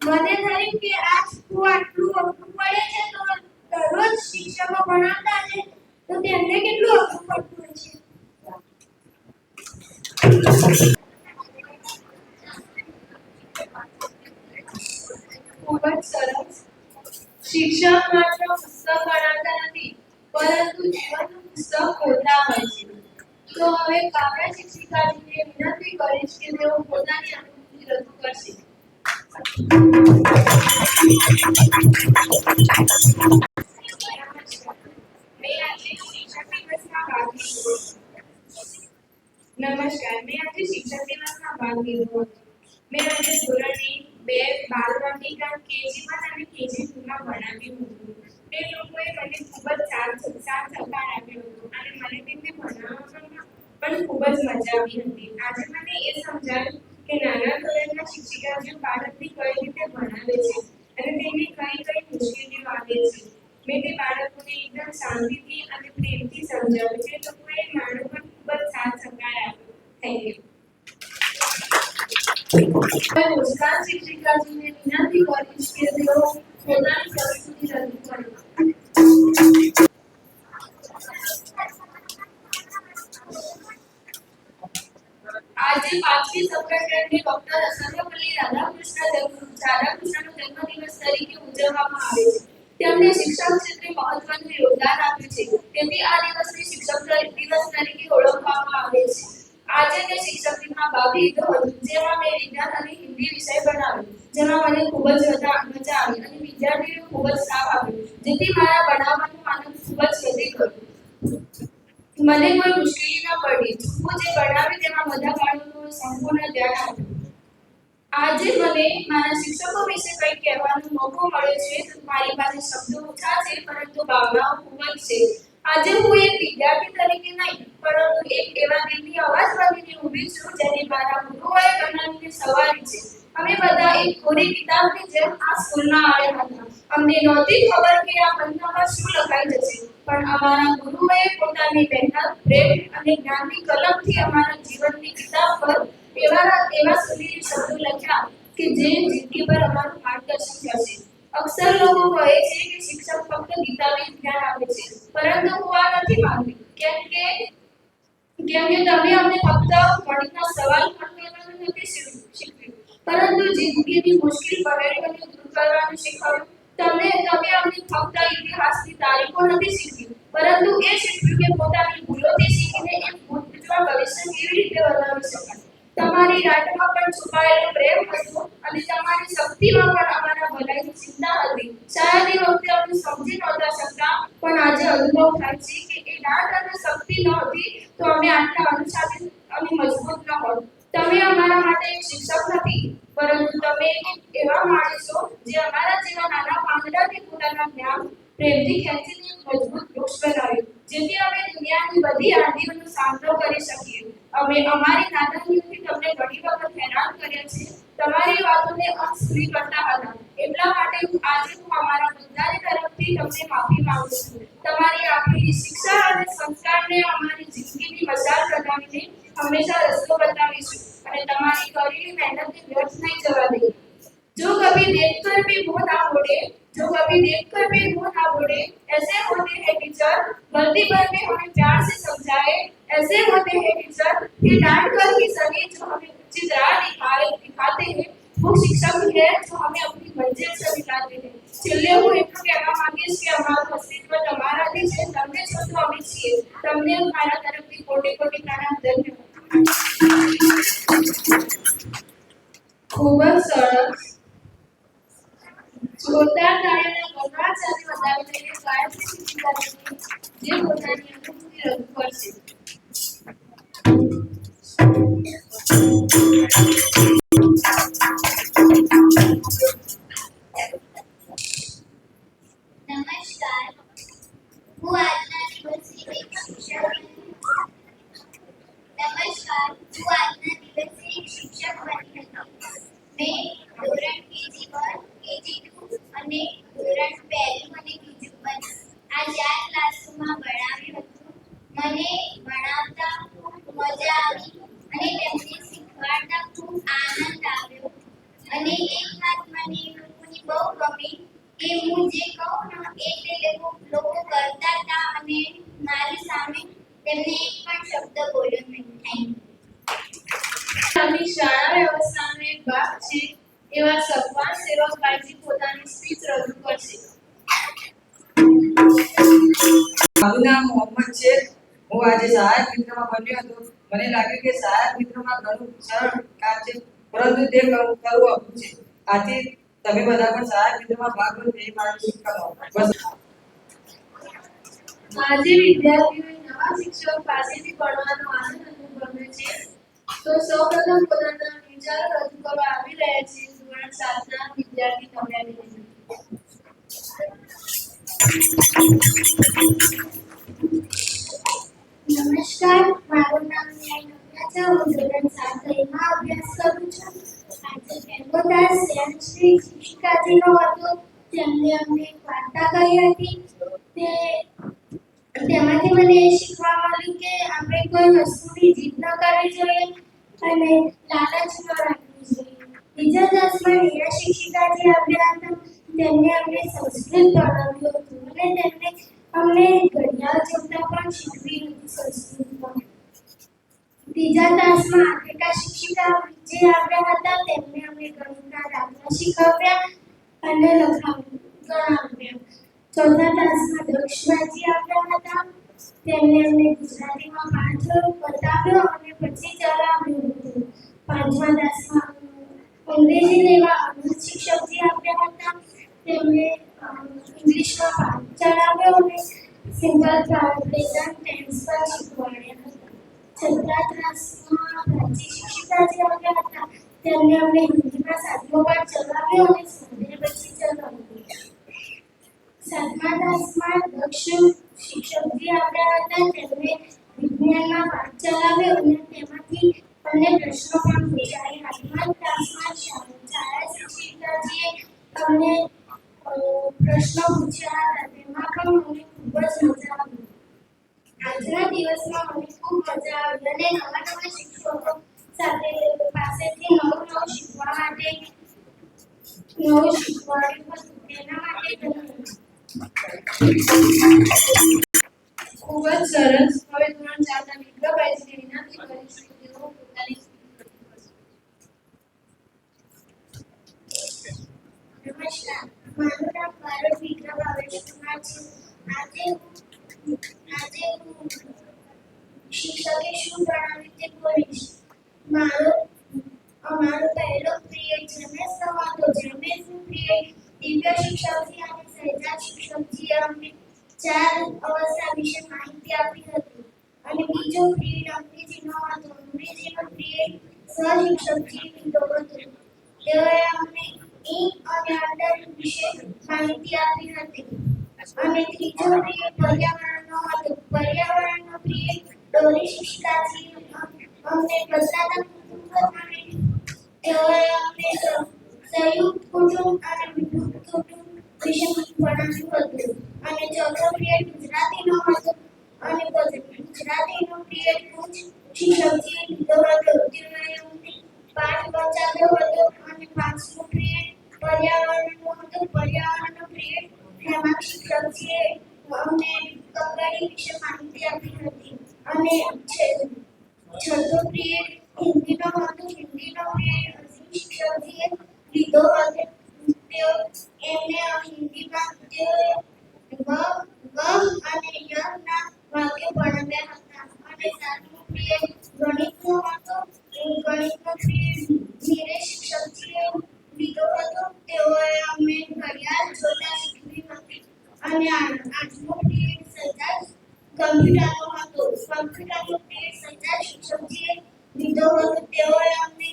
મને થયું કે આ શું આટલું અઘરું પડે છે, તો દરરોજ શિક્ષકો ભણાવતા છે તો તેમને કેટલું અઘરું પડતું હશે. ખૂબ જ સરસ. શિક્ષક માત્ર પુસ્તક ભણાવતા નથી, પરંતુ જીવનનું પુસ્તક ખોલતા હોય છે. તો હવે કાવ્ય શિક્ષિકાજીને વિનંતી કરીશ કે તેઓ પોતાની અનુભૂતિ રજૂ કરશે. નમસ્કાર, મેં આજે શિક્ષક દિવસમાં ભાગ લીધો હતો. મેં આજે ધોરણ 1, 2 બાલવાટિકા, KG1 અને KG2 માં ભણાવ્યું હતું. તે લોકોએ મને ખૂબ જ સાથ સહકાર આપ્યો હતો અને મને તેમને ભણાવવામાં પણ ખૂબ જ મજા આવી હતી. આજે મને એ સમજાયું કે નાના ધોરણના શિક્ષિકાઓ બાળકને કઈ રીતે ભણાવે છે અને તેમને કઈ કઈ મુશ્કેલીઓ આવે છે. મેં તે બાળકોને એકદમ શાંતિથી અને પ્રેમથી સમજાવ્યું. તે લોકોએ મારો પણ ખૂબ જ સાથ સહકાર આપ્યો. Thank you. હવે મુસ્કાન શિક્ષિકાજીને વિનંતી કરીશ કે તેઓ પોતાની પ્રસ્તુતિ રજૂ કરે. આજે 5મી સપ્ટેમ્બરને ડોક્ટર સર્વપલ્લી રાધાકૃષ્ણનો જન્મદિવસ તરીકે ઉજવવામાં આવે છે. તેમણે શિક્ષણ ક્ષેત્રે મહત્વનું યોગદાન આપ્યું છે. તેથી આ દિવસને શિક્ષક દિવસ તરીકે ઓળખવામાં આવે છે. આજે મેં શિક્ષક દિનમાં ભાગ લીધો હતો, જેમાં મેં વિજ્ઞાન અને હિન્દી વિષય ભણાવ્યો, જેમાં મને ખૂબ જ મજા આવી અને વિદ્યાર્થીઓએ ખૂબ જ સાથ આપ્યો, જેથી મારા ભણાવવાનો આનંદ ખૂબ જ વધી ગયો. મને કોઈ મુશ્કેલી ન પડી. હું જે ભણાવ્યું તેમાં બધા બાળકોનું સંપૂર્ણ ધ્યાન આપ્યું. આજે મને મારા શિક્ષકો વિશે કંઈક કહેવાનો મોકો મળ્યો છે. મારી પાસે શબ્દો ઓછા છે, પરંતુ ભાવનાઓ ખૂબ જ છે. આજે હું એક વિદ્યાર્થી તરીકે નહીં, પરંતુ એક એવા દિલની અવાજ બનીને ઊભી છું, જેને મારા ગુરુઓએ બનાવીને સવારી છે. અમે બધા એક કોરી કિતાબની જેમ આ સ્કૂલમાં આવ્યા હતા. અમને નહોતી ખબર કે આ પન્નામાં શું લખાઈ જશે, પણ અમારા ગુરુઓએ પોતાની મહેનત, પ્રેમ અને જ્ઞાનની કલમથી અમારા જીવનની કિતાબ પર એવા સુરીલી શબ્દો લખ્યા કે જે જિંદગીભર અમારું માર્ગદર્શન કરશે. અક્સર લોકો કહે છે કે શિક્ષક ફક્ત ગીતાને જ્ઞાન આપે છે, પરંતુ હું આ નથી માનતી. કેમ કે તમે અમને ફક્ત ગણિતના સવાલ હલ કરવાનું નથી શીખવ્યું, પરંતુ જિંદગીની મુશ્કેલ પરેશાનીઓને દૂર કરવાનું શીખવ્યું. તમે અમને ફક્ત ઇતિહાસની તારીખો નથી શીખવી, પરંતુ એ શીખવ્યું કે પોતાની ભૂલોથી શીખીને એક ઉજ્જવળ ભવિષ્ય કેવી રીતે બનાવી શકાય. તમારી રાતમાં પણ છુપાયેલો પ્રેમ હતો અને તમારી શક્તિમાં પણ અમારા ભલાઈની ચિંતા હતી. શાયદ એ વખતે અમે સમજી નહોતા શકતા, પણ આજે અનુભવ થાય છે કે એ દાંત અને શક્તિ નહોતી તો અમે આટલા અનુશાસિત અને મજબૂત ન હોત. તમે અમારા માટે એક શિક્ષક નથી, પરંતુ તમે એવા માણસો જે અમારા જેવા નાના પાંદડાથી પોતાના જ્ઞાન પ્રેમથી ખેંચીને એક મજબૂત વૃક્ષ બનાવ્યું, જેથી અમે દુનિયાની બધી આંધીઓનો સામનો કરી શકીએ. અમે અમારી નાદાનીઓથી તમને ઘણી વખત હેરાન કર્યા છે, તમારી વાતોને અણસુરી કરતા હતા. એટલા માટે આજે હું અમારા બધાની તરફથી તમને માફી માંગુ છું. તમારી આપેલી શિક્ષા અને સંસ્કારને અમારી જિંદગીની મશાલ બનાવીને હંમેશા રસ્તો બતાવીશું અને તમારી કરેલી મહેનતને વ્યર્થ નહીં જવા દઈએ. जो कभी देखकर भी मुंह ना मोड़े, ऐसे होते हैं टीचर, गलती पर भी हमें प्यार से समझाए, ऐसे होते हैं टीचर कि डांट कर ही सही जो हमें उचित राह दिखाते हैं, वो शिक्षक ही है जो हमें अपनी मंजिल से मिलाते हैं. છેલ્લે હું એટલું કહેવા માંગીશ કે અમારું અસ્તિત્વ તમારાથી છે, તમને છો તો અમે છીએ. તમને મારા તરફથી કોટી કોટી પ્રણામ. ધન્યવાદ. ખૂબ જ સરસ. જોરદાર તાળીઓના ગણરાજ સાથે વધાવી લઈને ગાયત્રી શિક્ષિકાજીની જે પોતાની અનુભૂતિ રજૂ કરશે. નમસ્કાર, હું આજના દિવસે એક શિક્ષક બની હતી. મેં ધોરણ KG1, KG2 અને ધોરણ 1 અને બીજું પણ આ 4 ક્લાસરૂમમાં ભણાવ્યું હતું. મને ભણાવતા ખૂબ મજા આવી અને તેમને શીખવાડતા ખૂબ આનંદ આવ્યો. અને એક વાત મને એ લોકોની બહુ ગમી કે હું જે કહું ને એ લોકો કરતા હતા અને મારી સામે તેમને એક પણ શબ્દ બોલ્યો નહીં. આપણી શાળા વ્યવસ્થાનો એક ભાગ છે એવા સગવાન સેવકભાઈજી પોતાની સ્પીચ રજૂ કરશે. મારું નામ મોહમ્મદ છે. હું આજે સહાયક મિત્રમાં બન્યો હતો. મને લાગ્યું કે સહાયક મિત્રમાં ઘણું સરળ કામ છે, પરંતુ તે કરવું અઘરું છે. આથી તમે બધા પણ સહાયક મિત્રમાં ભાગ લો તેવી મારી શુભકામનાઓ. બસ. આજે વિદ્યાર્થીઓએ નવા શિક્ષક પાસેથી ભણવાનો આનંદ અનુભવ્યો છે. તો સૌપ્રથમ પોતાના વિચારો રજૂ કરવા આવી રહ્યા છે ધોરણ 7ના વિદ્યાર્થી કમળાબેન. નમસ્કાર, મારું નામ નયના છે. હું ધોરણ 7માં અભ્યાસ કરું છું. આજે પહેલો તાસ શ્રેયાંશી શિક્ષિકાજીનો હતો. તેમને અમને એક વાર્તા કહી હતી. તેમાંથી મને એ શીખવા મળ્યું કે આપણે કોઈ વસ્તુની જીદ ન કરવી જોઈએ અને લાલચ ન રાખવી જોઈએ. બીજા તાસમાં નિયા શિક્ષિકાજી આવ્યા હતા. તેમને અમને સંસ્કૃત ભણાવ્યું હતું અને તેમને અમને ઘડિયાળ જોડતા પણ શીખવી હતી સંસ્કૃતમાં. ત્રીજા તાસમાં આફ્રિકા શિક્ષિકા જે આવ્યા હતા. તેમને અમને ગણિતના દાખલા શીખવ્યા અને ગણાવ્યા. ચોથા તાસમાં દક્ષભાઈજી આવ્યા હતા. તેમને અમને ગુજરાતીમાં પાઠ બતાવ્યો અને પછી ચલાવ્યું હતું. પાંચમા તાસમાં અંગ્રેજી લેવા અનુજ શિક્ષકજી આવ્યા હતા. તેમને ઇંગ્લિશમાં પાઠ ચલાવ્યો અને સિમ્પલ પ્રેઝન્ટ ટેન્સ પણ શીખવાડ્યા હતા. છઠ્ઠા તાસમાં પ્રાચી શિક્ષિકાજી આવ્યા હતા. તેમને અમને હિન્દીમાં સાતમો પાઠ ચલાવ્યો અને સંધ્યા પછી ચલાવ્યો. સાતમા તાસમાં દક્ષ શિક્ષકજી આવ્યા હતા. તેમને વિજ્ઞાનમાં પાઠ ચલાવ્યો અને તેમાંથી અમને પ્રશ્નો પણ પૂછાયા. આઠમા તાસમાં શાળા શિક્ષિકાજીએ અમને પ્રશ્નો પૂછ્યા હતા. તેમાં પણ મને ખૂબ જ મજા આવી. આજના દિવસમાં મને ખૂબ મજા આવી અને નવા શિક્ષકો સાથે પાસેથી નવું શીખવાડ્યું હતું. તેના માટે ધન્યવાદ. ખૂબ જ સરસ. હવે ધોરણ 4ના વિક્રમભાઈજીને વિનંતી કરીશ કે તેઓ પોતાની સ્પીચ રજૂ કરશે. નમસ્કાર, મારું નામ ભારત વિક્રમ ભાવેશકુમાર છે. આજે હું શિક્ષકે શું ભણાવ્યું તે બોલીશ. અમારો પહેલો પિરિયડ જેમેસનો હતો. જેમેસનો પિરિયડ દિવ્ય શિક્ષકજી અને સહેજાદ શિક્ષકજીએ અમને 4 અવસ્થા વિશે માહિતી આપી હતી. અને બીજો પિરિયડ અંગ્રેજીનો હતો. અંગ્રેજીનો પિરિયડ સહશિક્ષકજીએ લીધો હતો. તેઓએ અમને ઇન અને અંડર વિશે માહિતી આપી હતી. અને ત્રીજો પિરિયડ પર્યાવરણનો હતો. પર્યાવરણનો પિરિયડ ડોરી શિક્ષિકાજી અમને બધાના કુટુંબ અને તેઓએ અમને સંયુક્ત કુટુંબ અને વિભક્ત કુટુંબ વિશે ભણાવ્યું હતું. અને ચોથો પિરિયડ ગુજરાતીનો હતો. અને ગુજરાતીનો પિરિયડ ઉચ્ચ શિક્ષકજીએ લીધો હતો. તેઓએ અમને પાઠ બચાવ્યો હતો. અને પાંચમો પિરિયડ પર્યાવરણનો હતો. પર્યાવરણનો પિરિયડ હેમાંગ શિક્ષકજીએ અમને કંગળી વિશે માહિતી આપી હતી. અને છઠ્ઠો પિરિયડ હિન્દીનો હતો. હિન્દીનો પિરિયડ અસીમ શિક્ષકજીએ લીધો હતો. એમને હિન્દીમાં વ અને યના વાક્યો ભણાવ્યા હતા. અને સાતમો પિરિયડ ગણિતનો હતો. ગણિતનો પિરિયડ નિરેશ શિક્ષકજીએ લીધો હતો. તેઓએ અમને ઘડિયાળ અને આજનો પીરિયડ સંચાર કમ્પ્યુટરનો હતો. કમ્પ્યુટરનો પીરિયડ સંચાર શિક્ષકજીએ લીધો હતો. તેઓએ અમને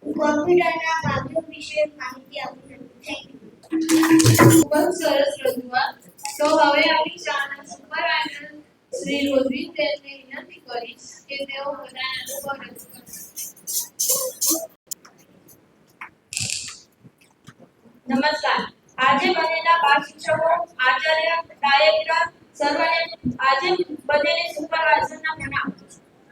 કમ્પ્યુટરના ભાગો વિશે માહિતી આપી હતી. ખૂબ જ સરસ રજૂઆત. તો હવે આપણી શાળાના સુપરવાઇઝર શ્રી રોઝી તેમને વિનંતી કરીશ કે તેઓ પોતાના અનુભવ રજૂ કરશે. નમસ્કાર. આજે બનેલા બાળ શિક્ષકો, આચાર્ય, ડાયરેક્ટર સર્વને આજે બનેલી સુપરવાઇઝરના પ્રણામ.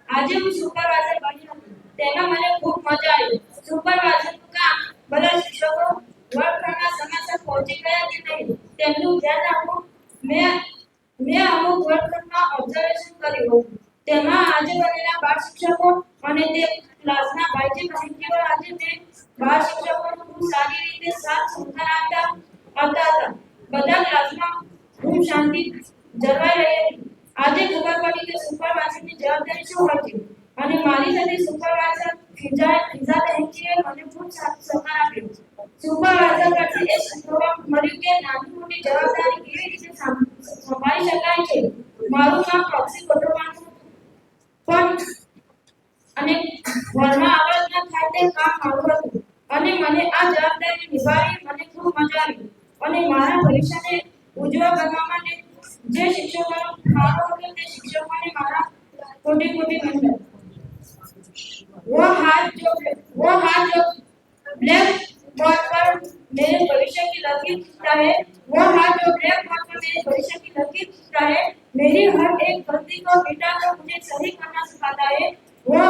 આજે હું સુપરવાઇઝર બની હતી. તેમાં મને ખૂબ મજા આવી. સુપરવાઇઝરનું કામ બધા શિક્ષકો વર્ગખંડમાં સમયસર પહોંચી ગયા કે નહીં તેમનું ધ્યાન રાખવું. મેં અમુક વર્ગખંડમાં ઓબ્ઝર્વેશન કર્યું હતું. તેમાં આજે બનેલા બાળ શિક્ષકો અને તે ક્લાસના ભાઈજી બહેનજીઓ આજે મેં બાળ શિક્ષકોનું ખૂબ સારી રીતે સાથ સહકાર આપતા હતા. બધા ક્લાસમાં ખૂબ શાંતિ જળવાઈ રહી હતી. આજે ખબર પડી કે સુપરવાઇઝરની જવાબદારી શું હોય છે અને મારી સાથે સુપરવાઇઝર ફિઝા બહેનજીએ મને ખૂબ સાથ સહકાર આપ્યો. સુપરવાઇઝર પરથી એ શીખવા મળ્યું કે નાની મોટી જવાબદારી કેવી રીતે સંભાળી શકાય છે. મારું નામ પ્રોક્સી કોટોવાનું પણ અને ઘરમાં અવાજ ન થાય તે કામ મારું હતું અને મને આ જવાબદારી નિભાવી મને ખૂબ મજા આવી અને મારા ભવિષ્યને ઉજ્જવળ બનાવવા માટે જે શિક્ષકોનો ફાળો હતો તે શિક્ષકોને મારા कोटि कोटि वंदन। वो हाथ जो ब्लैक बोर्ड पर मेरे भविष्य की लकीर खींचता है, वो हाथ जो ब्लैक बोर्ड पर मेरे भविष्य की लकीर खींचता है, मेरी हर एक गलती को मिटाकर मुझे सही करना सिखाता है, वो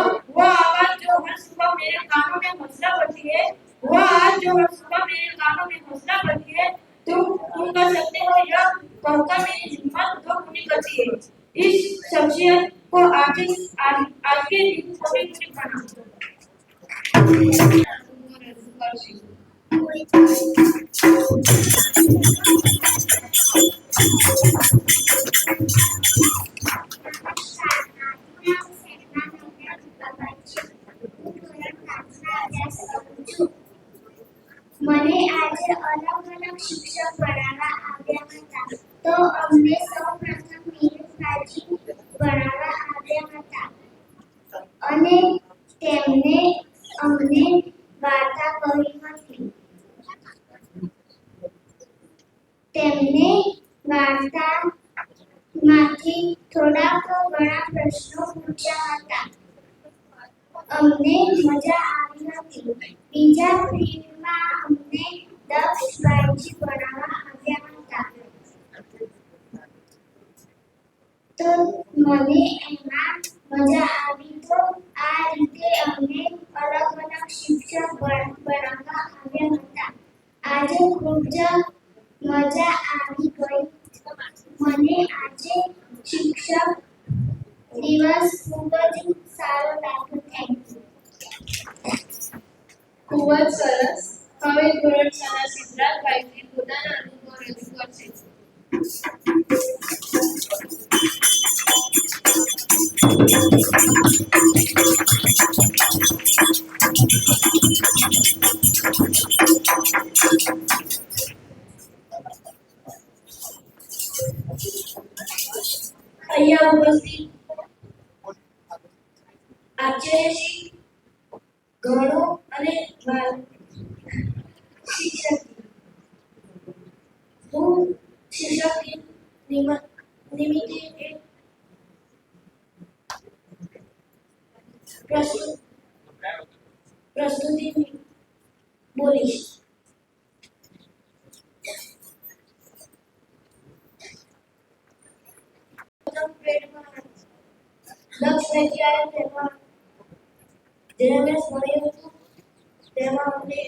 आवाज जो हर सुबह मेरे कानों में हौसला भरती है, वो आज जो हर सुबह मेरे कानों में हौसला भरती है, तुम कर सकते हो, यह कहकर मेरी हिम्मत दो गुनी करती है। इस शख्सियत को आज के दिन कोटि कोटि प्रणाम। મને આજે અલગ અલગ શિક્ષક ભણાવવા આવ્યા હતા, તો અમને સૌપ્રથમ મીરુભાજી ભણાવવા આવ્યા હતા અને તેમને અમને વાર્તા કહી હતી. તેમને વાર્તામાંથી થોડાક ઘણા પ્રશ્નો પૂછ્યા હતા. અમને મજા આવી હતી. બીજા પીરિયડમાં અમને દક્ષભાઈજી ભણાવવા આવ્યા હતા, તો મને એમાં મજા આવી. તો આ રીતે અમને અલગ અલગ શિક્ષક ભણાવવા આવ્યા હતા. આજે ખૂબ જ મજા આવી ગઈ. મને આજે શિક્ષક દિવસ ખૂબ જ સારો લાગ્યો. Thank you. ખૂબ જ સરસ. હવે ધોરણ 6 ના સિદ્ધાર્થભાઈજી પોતાના અનુભવ રજૂ કરશે. અહીંયા ઉપસ્થિત આચાર્યશ્રી, ગણો અને શિક્ષક, હું શિક્ષક નિમિત્તે એક પ્રસ્તુતિ બોલીશ. દક્ષ તેમાં જેના મેં ભણ્યું હતું તેમાં અમને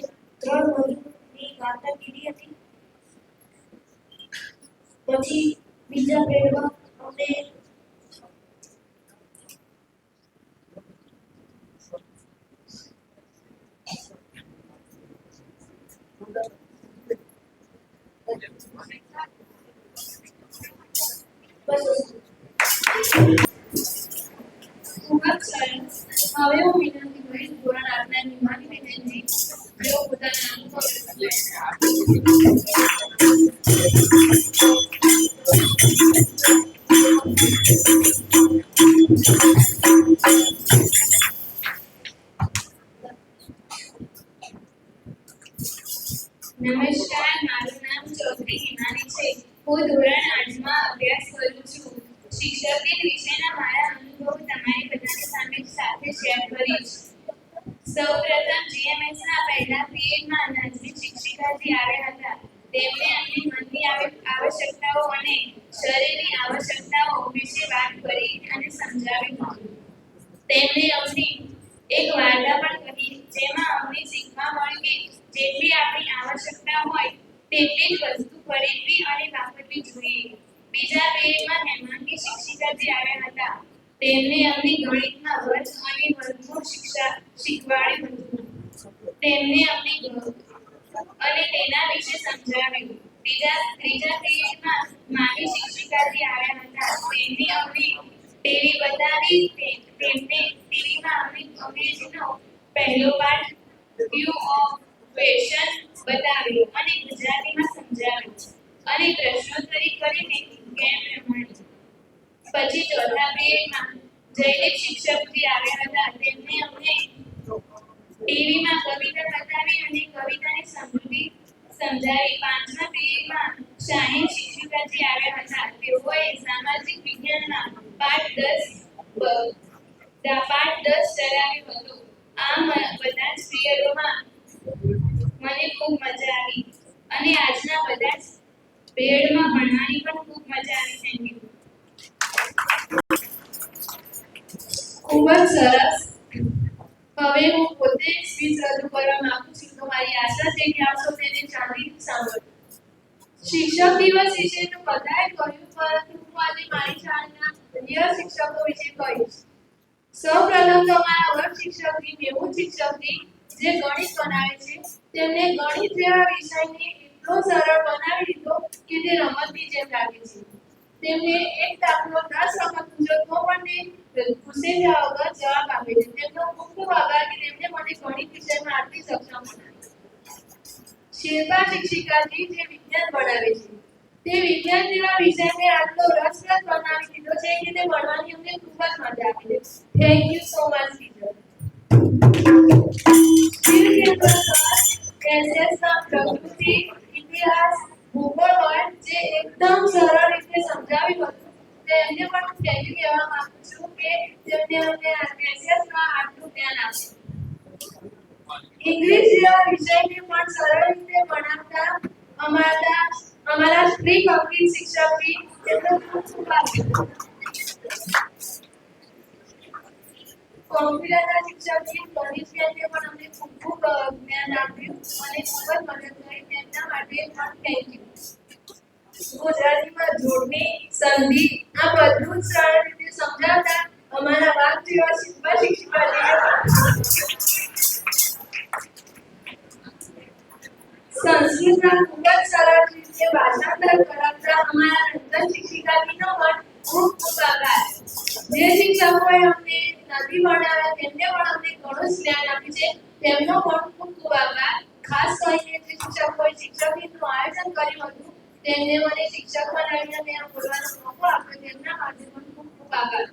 3 મજૂરની વાર્તા કીધી હતી. પછી બીજા પેડમાં અમને ખૂબ જ સરસ. હવે હું વિનંતી કરીશ ધોરણ 8 ના નિમાની બેનજી જેઓ પોતાના અનુભવ રજૂ કરશે. નમસ્કાર, મારું નામ ચૌધરી હિમાની છે. હું ધોરણ 8 માં અભ્યાસ કરું છું. શિક્ષક દિન વિશેના મારા અનુભવો તમારી બધાની સામે સાથે શેર કરીશ. સૌપ્રથમ GMS ના પહેલા પીરિયડમાં નાજની શિક્ષિકાજી આવ્યા હતા. તેમણે અમને મનની આવશ્યકતાઓ અને શરીરની આવશ્યકતાઓ વિશે વાત કરી અને સમજાવી હતી. તેમણે અમને એક વાર્તા પણ કહી, જેમાં અમને શીખવા મળ્યું કે જેટલી આપણી આવશ્યકતા હોય તેટલી જ વસ્તુ ખરીદવી અને વાપરવી જોઈએ. બીજા પીરિયડમાં હેમાંગી શિક્ષિકાજી આવ્યા હતા. તેમણે અમને ગણિતમાં વર્ગ અને વર્ગમૂળ શીખવાડ્યું હતું. તેમણે અમને અને તેના વિશે સમજાવ્યું. ત્રીજા પીરિયડમાં મારી શિક્ષિકાજી આવ્યા હતા. તેમણે અમને ટીવી બતાવી. તેમને ટીવીમાં અમને અંગ્રેજીનો પહેલો પાઠ વ્યૂ ઓફ ક્વેશ્ચન બતાવ્યો અને ગુજરાતીમાં સમજાવ્યું અને પ્રશ્નોત્તરી કરીને ગેમ રમાડી. પછી ચોથા પીરિયડમાં જયદીપ શિક્ષકજી આવ્યા હતા. તેમણે અમને ટીવીમાં કવિતા બતાવી અને કવિતાની સમૃદ્ધિ સમજાવી. પાંચમા પીરિયડમાં શાહીન શિક્ષિકાજી આવ્યા હતા. તેઓએ સામાજિક વિજ્ઞાનમાં પાઠ 10 ચલાવ્યું હતું. આમ બધા જ પીરિયડોમાં મને ખૂબ મજા આવી અને આજના બધા જ પીરિયડમાં ભણવાની પણ ખૂબ મજા આવી. Thank you. ખૂબ જ સરસ. હવે હું પોતે સ્પીચ રજૂ કરવા માંગુ છું, તો મારી આશા છે કે આપ સૌ તેને શાંતિથી સાંભળો. શિક્ષક દિવસ વિશે તો બધાએ કહ્યું, પરંતુ હું આજે મારી શાળાના પ્રિય શિક્ષકો વિશે કહીશ. સૌપ્રથમ તો અમારા વર્ગ શિક્ષકજી મેહુલ શિક્ષકજી, જે ગણિત બનાવે છે. તેમને ગણિત જેવા વિષયને એટલો સરળ બનાવી દીધો કે તે રમતની જેમ લાગે છે. તેમને એક દાખલો 10 વખત પૂછો તો પણ તે પૂછ્યા વગર જવાબ આપે છે. તેમનો ખૂબ ખૂબ આભાર કે તેમને મને ગણિત વિષયમાં આટલી સક્ષમ બનાવી. શિલ્પા શિક્ષિકાજી, જે વિજ્ઞાન ભણાવે છે. તે વિજ્ઞાન જેવા વિષયને આટલો રસપ્રદ બનાવી દીધો છે કે તે ભણવાની અમને ખૂબ જ મજા આવે છે. Thank you so much teacher. પ્રકૃતિ, ઇતિહાસ, ભૂગોળ વર્ગ જે એકદમ સરળ રીતે સમજાવ્યું હતું, તેમને પણ હું થેન્ક યુ કહેવા માંગુ છું કે તેમને અમને એસએસમાં આટલું ધ્યાન આપ્યું. ઇંગ્લિશ જેવા વિષયને પણ સરળ રીતે ભણાવતા અમારા સ્ત્રી કમ્પ્લીટ શિક્ષકજી, તેમનો ખૂબ ખૂબ આભાર. કોમ્પ્યુટરના શિક્ષકજી ગણિત વિષયને પણ અમને ખૂબ ખૂબ જ્ઞાન આપ્યું અને ખૂબ જ મદદ કરી. તેમના માટે પણ થેન્ક યુ. ગુજરાતીમાં જોડણી, સંધિ આ બધું જ સરળ રીતે સમજાવતા અમારા વાઘ જેવા શિલ્પા શિક્ષિકાજીએ સંસ્કૃતના ખૂબ જ સરળ રીતે ભાષાંતર કરાવતા અમારા રંજન શિક્ષિકાજીનો પણ ખૂબ ખૂબ આભાર. જે શિક્ષકોએ અમને નથી ભણાવ્યા તેમને પણ અમને ઘણું જ જ્ઞાન આપ્યું છે. તેમનો પણ ખૂબ ખૂબ આભાર. ખાસ કરીને જે શિક્ષકોએ શિક્ષક દિનનું આયોજન કર્યું હતું, તેમને મને શિક્ષક બનાવીને ત્યાં બોલવાનો મોકો આપ્યો, તેમના માટે પણ ખૂબ ખૂબ આભાર.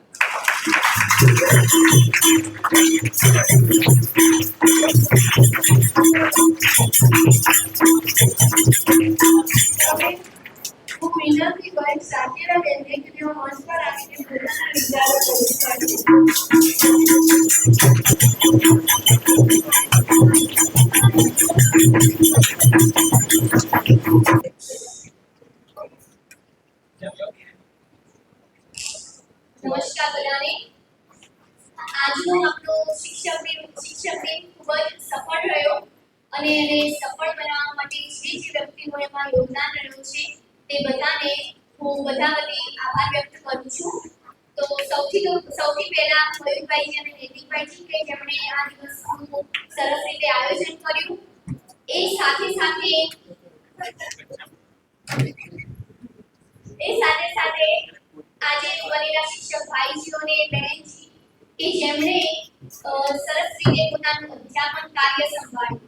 હું વિનંતી કરીશ સાકેરા બેનને કે તેઓ મંચ પર આવીને પોતાના વિચારો રજૂ કરે. નમસ્કાર બધાને. આજનો આપણો શિક્ષક દિન ખૂબ જ સફળ રહ્યો અને એને સફળ બનાવવા માટે જે વ્યક્તિઓએ એમાં યોગદાન રહ્યું છે તે બધાને હું બધા વતી આભાર વ્યક્ત કરું છું. તો સૌથી પહેલા મયુરભાઈ અને નૈતિકભાઈ કે જેમણે આ દિવસનું સરસ રીતે આયોજન કર્યું. એ સાથે સાથે આજે બનેલા શિક્ષક ભાઈજીઓને બહેનજી કે જેમણે સરસ રીતે પોતાનું અધ્યાપન કાર્ય સંભાળ્યું.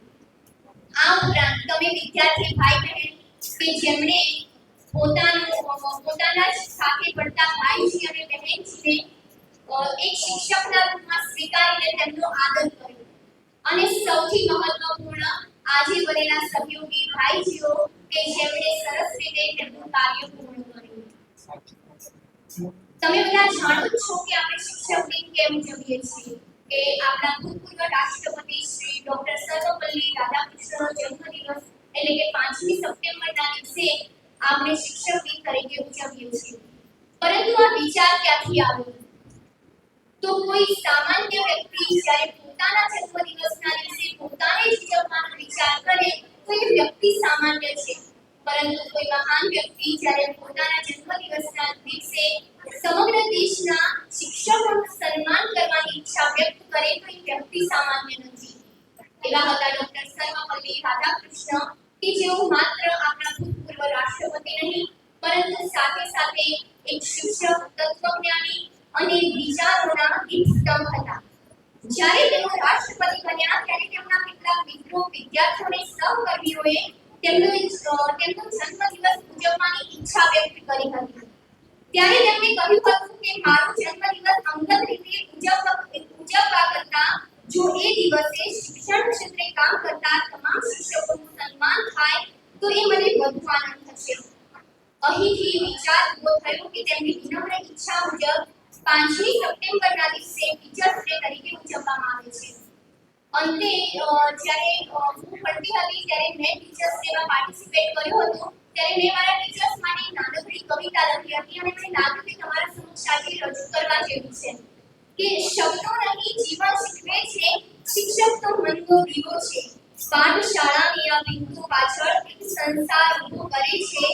આ ઉપરાંત તમે વિદ્યાર્થી ભાઈ બહેન કે જેમણે પોતાના સાથે ભણતા ભાઈજી અને બહેનજીને એક શિક્ષકના રૂપમાં સ્વીકારીને તેમનો આદર કર્યો. અને સૌથી મહત્વપૂર્ણ આજે બનેલા સહયોગી ભાઈજીઓ કે જેમણે સરસ રીતે તેમનું કાર્ય પૂર્ણ કર્યું. તમે બધા જાણો જ છો કે આપણે શિક્ષક દિન કેમ ઉજવીએ છીએ કે આપણા ભૂતપૂર્વ રાષ્ટ્રપતિ શ્રી ડોક્ટર સર્વપલ્લી રાધાકૃષ્ણનો જન્મદિવસ એટલે કે 5મી સપ્ટેમ્બરના દિવસે આપણે શિક્ષક દિન તરીકે ઉજવીએ છીએ. પરંતુ આ વિચાર ક્યાંથી આવ્યો? તો કોઈ સામાન્ય વ્યક્તિ જ્યારે પોતાના જન્મદિવસના દિવસે પોતાને જ ઉજવવાનો વિચાર કરે તો એ વ્યક્તિ સામાન્ય છે. પરંતુ કોઈ મહાન વ્યક્તિ જ્યારે પોતાના જન્મદિવસના દિવસે સમગ્ર દેશના શિક્ષકોનું સન્માન કરવાની ઈચ્છા વ્યક્ત કરે તો એ વ્યક્તિ સામાન્ય નથી. એવા હતા ડોક્ટર સર્વપલ્લી રાધાકૃષ્ણ કે જેઓ માત્ર આપણા ભૂતપૂર્વ રાષ્ટ્રપતિ નહીં પરંતુ સાથે સાથે એક શિક્ષક, તત્વજ્ઞાની અને વિચારોના એક સ્તંભ હતા. જ્યારે તેઓ રાષ્ટ્રપતિ બન્યા ત્યારે તેમના કેટલાક મિત્રો, વિદ્યાર્થીઓ અને સહકર્મીઓએ તેમનો જન્મદિવસ ઉજવવાની ઈચ્છા વ્યક્ત કરી હતી. ત્યારે તેમણે કહ્યું હતું કે મારો જન્મદિવસ અંગત રીતે ઉજવવા કરતાં જો એ દિવસે શિક્ષણ ક્ષેત્રે કામ કરતા તમામ શિક્ષકોનું સન્માન થાય તો એ મને વધુ આનંદ થશે. અહીંથી વિચાર ઉભો થયો કે તેમની વિનમ્ર ઈચ્છા મુજબ 5મી સપ્ટેમ્બરના દિવસે ટીચર્સ ડે તરીકે ઉજવવામાં આવે છે. અંતે જ્યારે હું ભણતી હતી ત્યારે મેં ટીચર્સ ડેમાં પાર્ટિસિપેટ કર્યો હતો. ત્યારે મેં મારા ટીચર્સ માટે એક નાનકડી કવિતા લખી હતી અને મને લાગ્યું કે તમારા સમક્ષ આજે રજૂ કરવા જેવી છે કે શબ્દો નહીં જીવન શીખવે છે, શિક્ષક તો મનનો દીવો છે. પાઠશાળાની આ બિંદુ પાછળ એક સંસાર ઊભો કરે છે.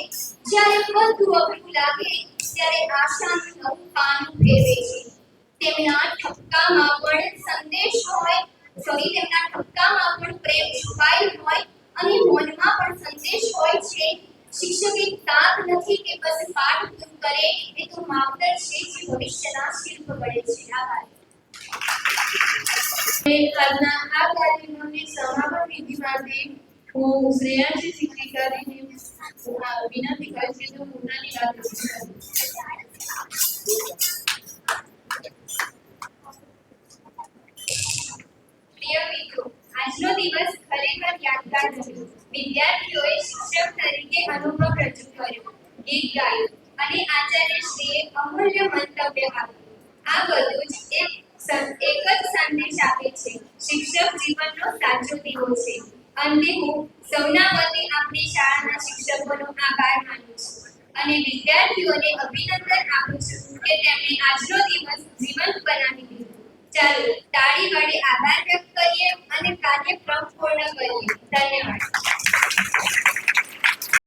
જ્યારે બધું અઘરું લાગે ત્યારે આશાનું નવું પાનું ફેરવે છે. તેમના ઠપકામાં પણ સંદેશ હોય, તેમના ઠપકામાં પણ પ્રેમ છુપાયેલ હોય અને મૌનમાં પણ સંદેશ હોય છે. શિક્ષક એક તાક નથી કે બસ પાઠ પૂરું કરે, એ તો માવતર છે જે ભવિષ્યના શિલ્પ ઘડે છે. આભાર. આજના આ કાર્યક્રમની સમાપન વિધિ માટે હું શ્રેયાંશી શિક્ષિકાજીને વિનંતી કરીશ કે તેઓ પોતાની વાત રજૂ કરે. પ્રિય મિત્રો, આજનો દિવસ ખરેખર યાદગાર રહ્યો. વિદ્યાર્થીઓએ શિક્ષક તરીકે અનુભવ રજૂ કર્યો, ગીત ગાયું અને આચાર્યશ્રીએ અમૂલ્ય મંતવ્ય આપ્યું. આ બધું જ એક જ સંદેશ આપે છે, શિક્ષક જીવનનો સાચો દીવો છે. અંતે હું સૌના વતી આપણી શાળાના શિક્ષકોનો આભાર માનું છું અને વિદ્યાર્થીઓને અભિનંદન આપું છું કે તેમણે આજનો દિવસ જીવંત બનાવી દીધો. ચાલો તાળી વડે આભાર વ્યક્ત કરીએ અને કાર્યક્રમ પૂર્ણ કરીએ. ધન્યવાદ.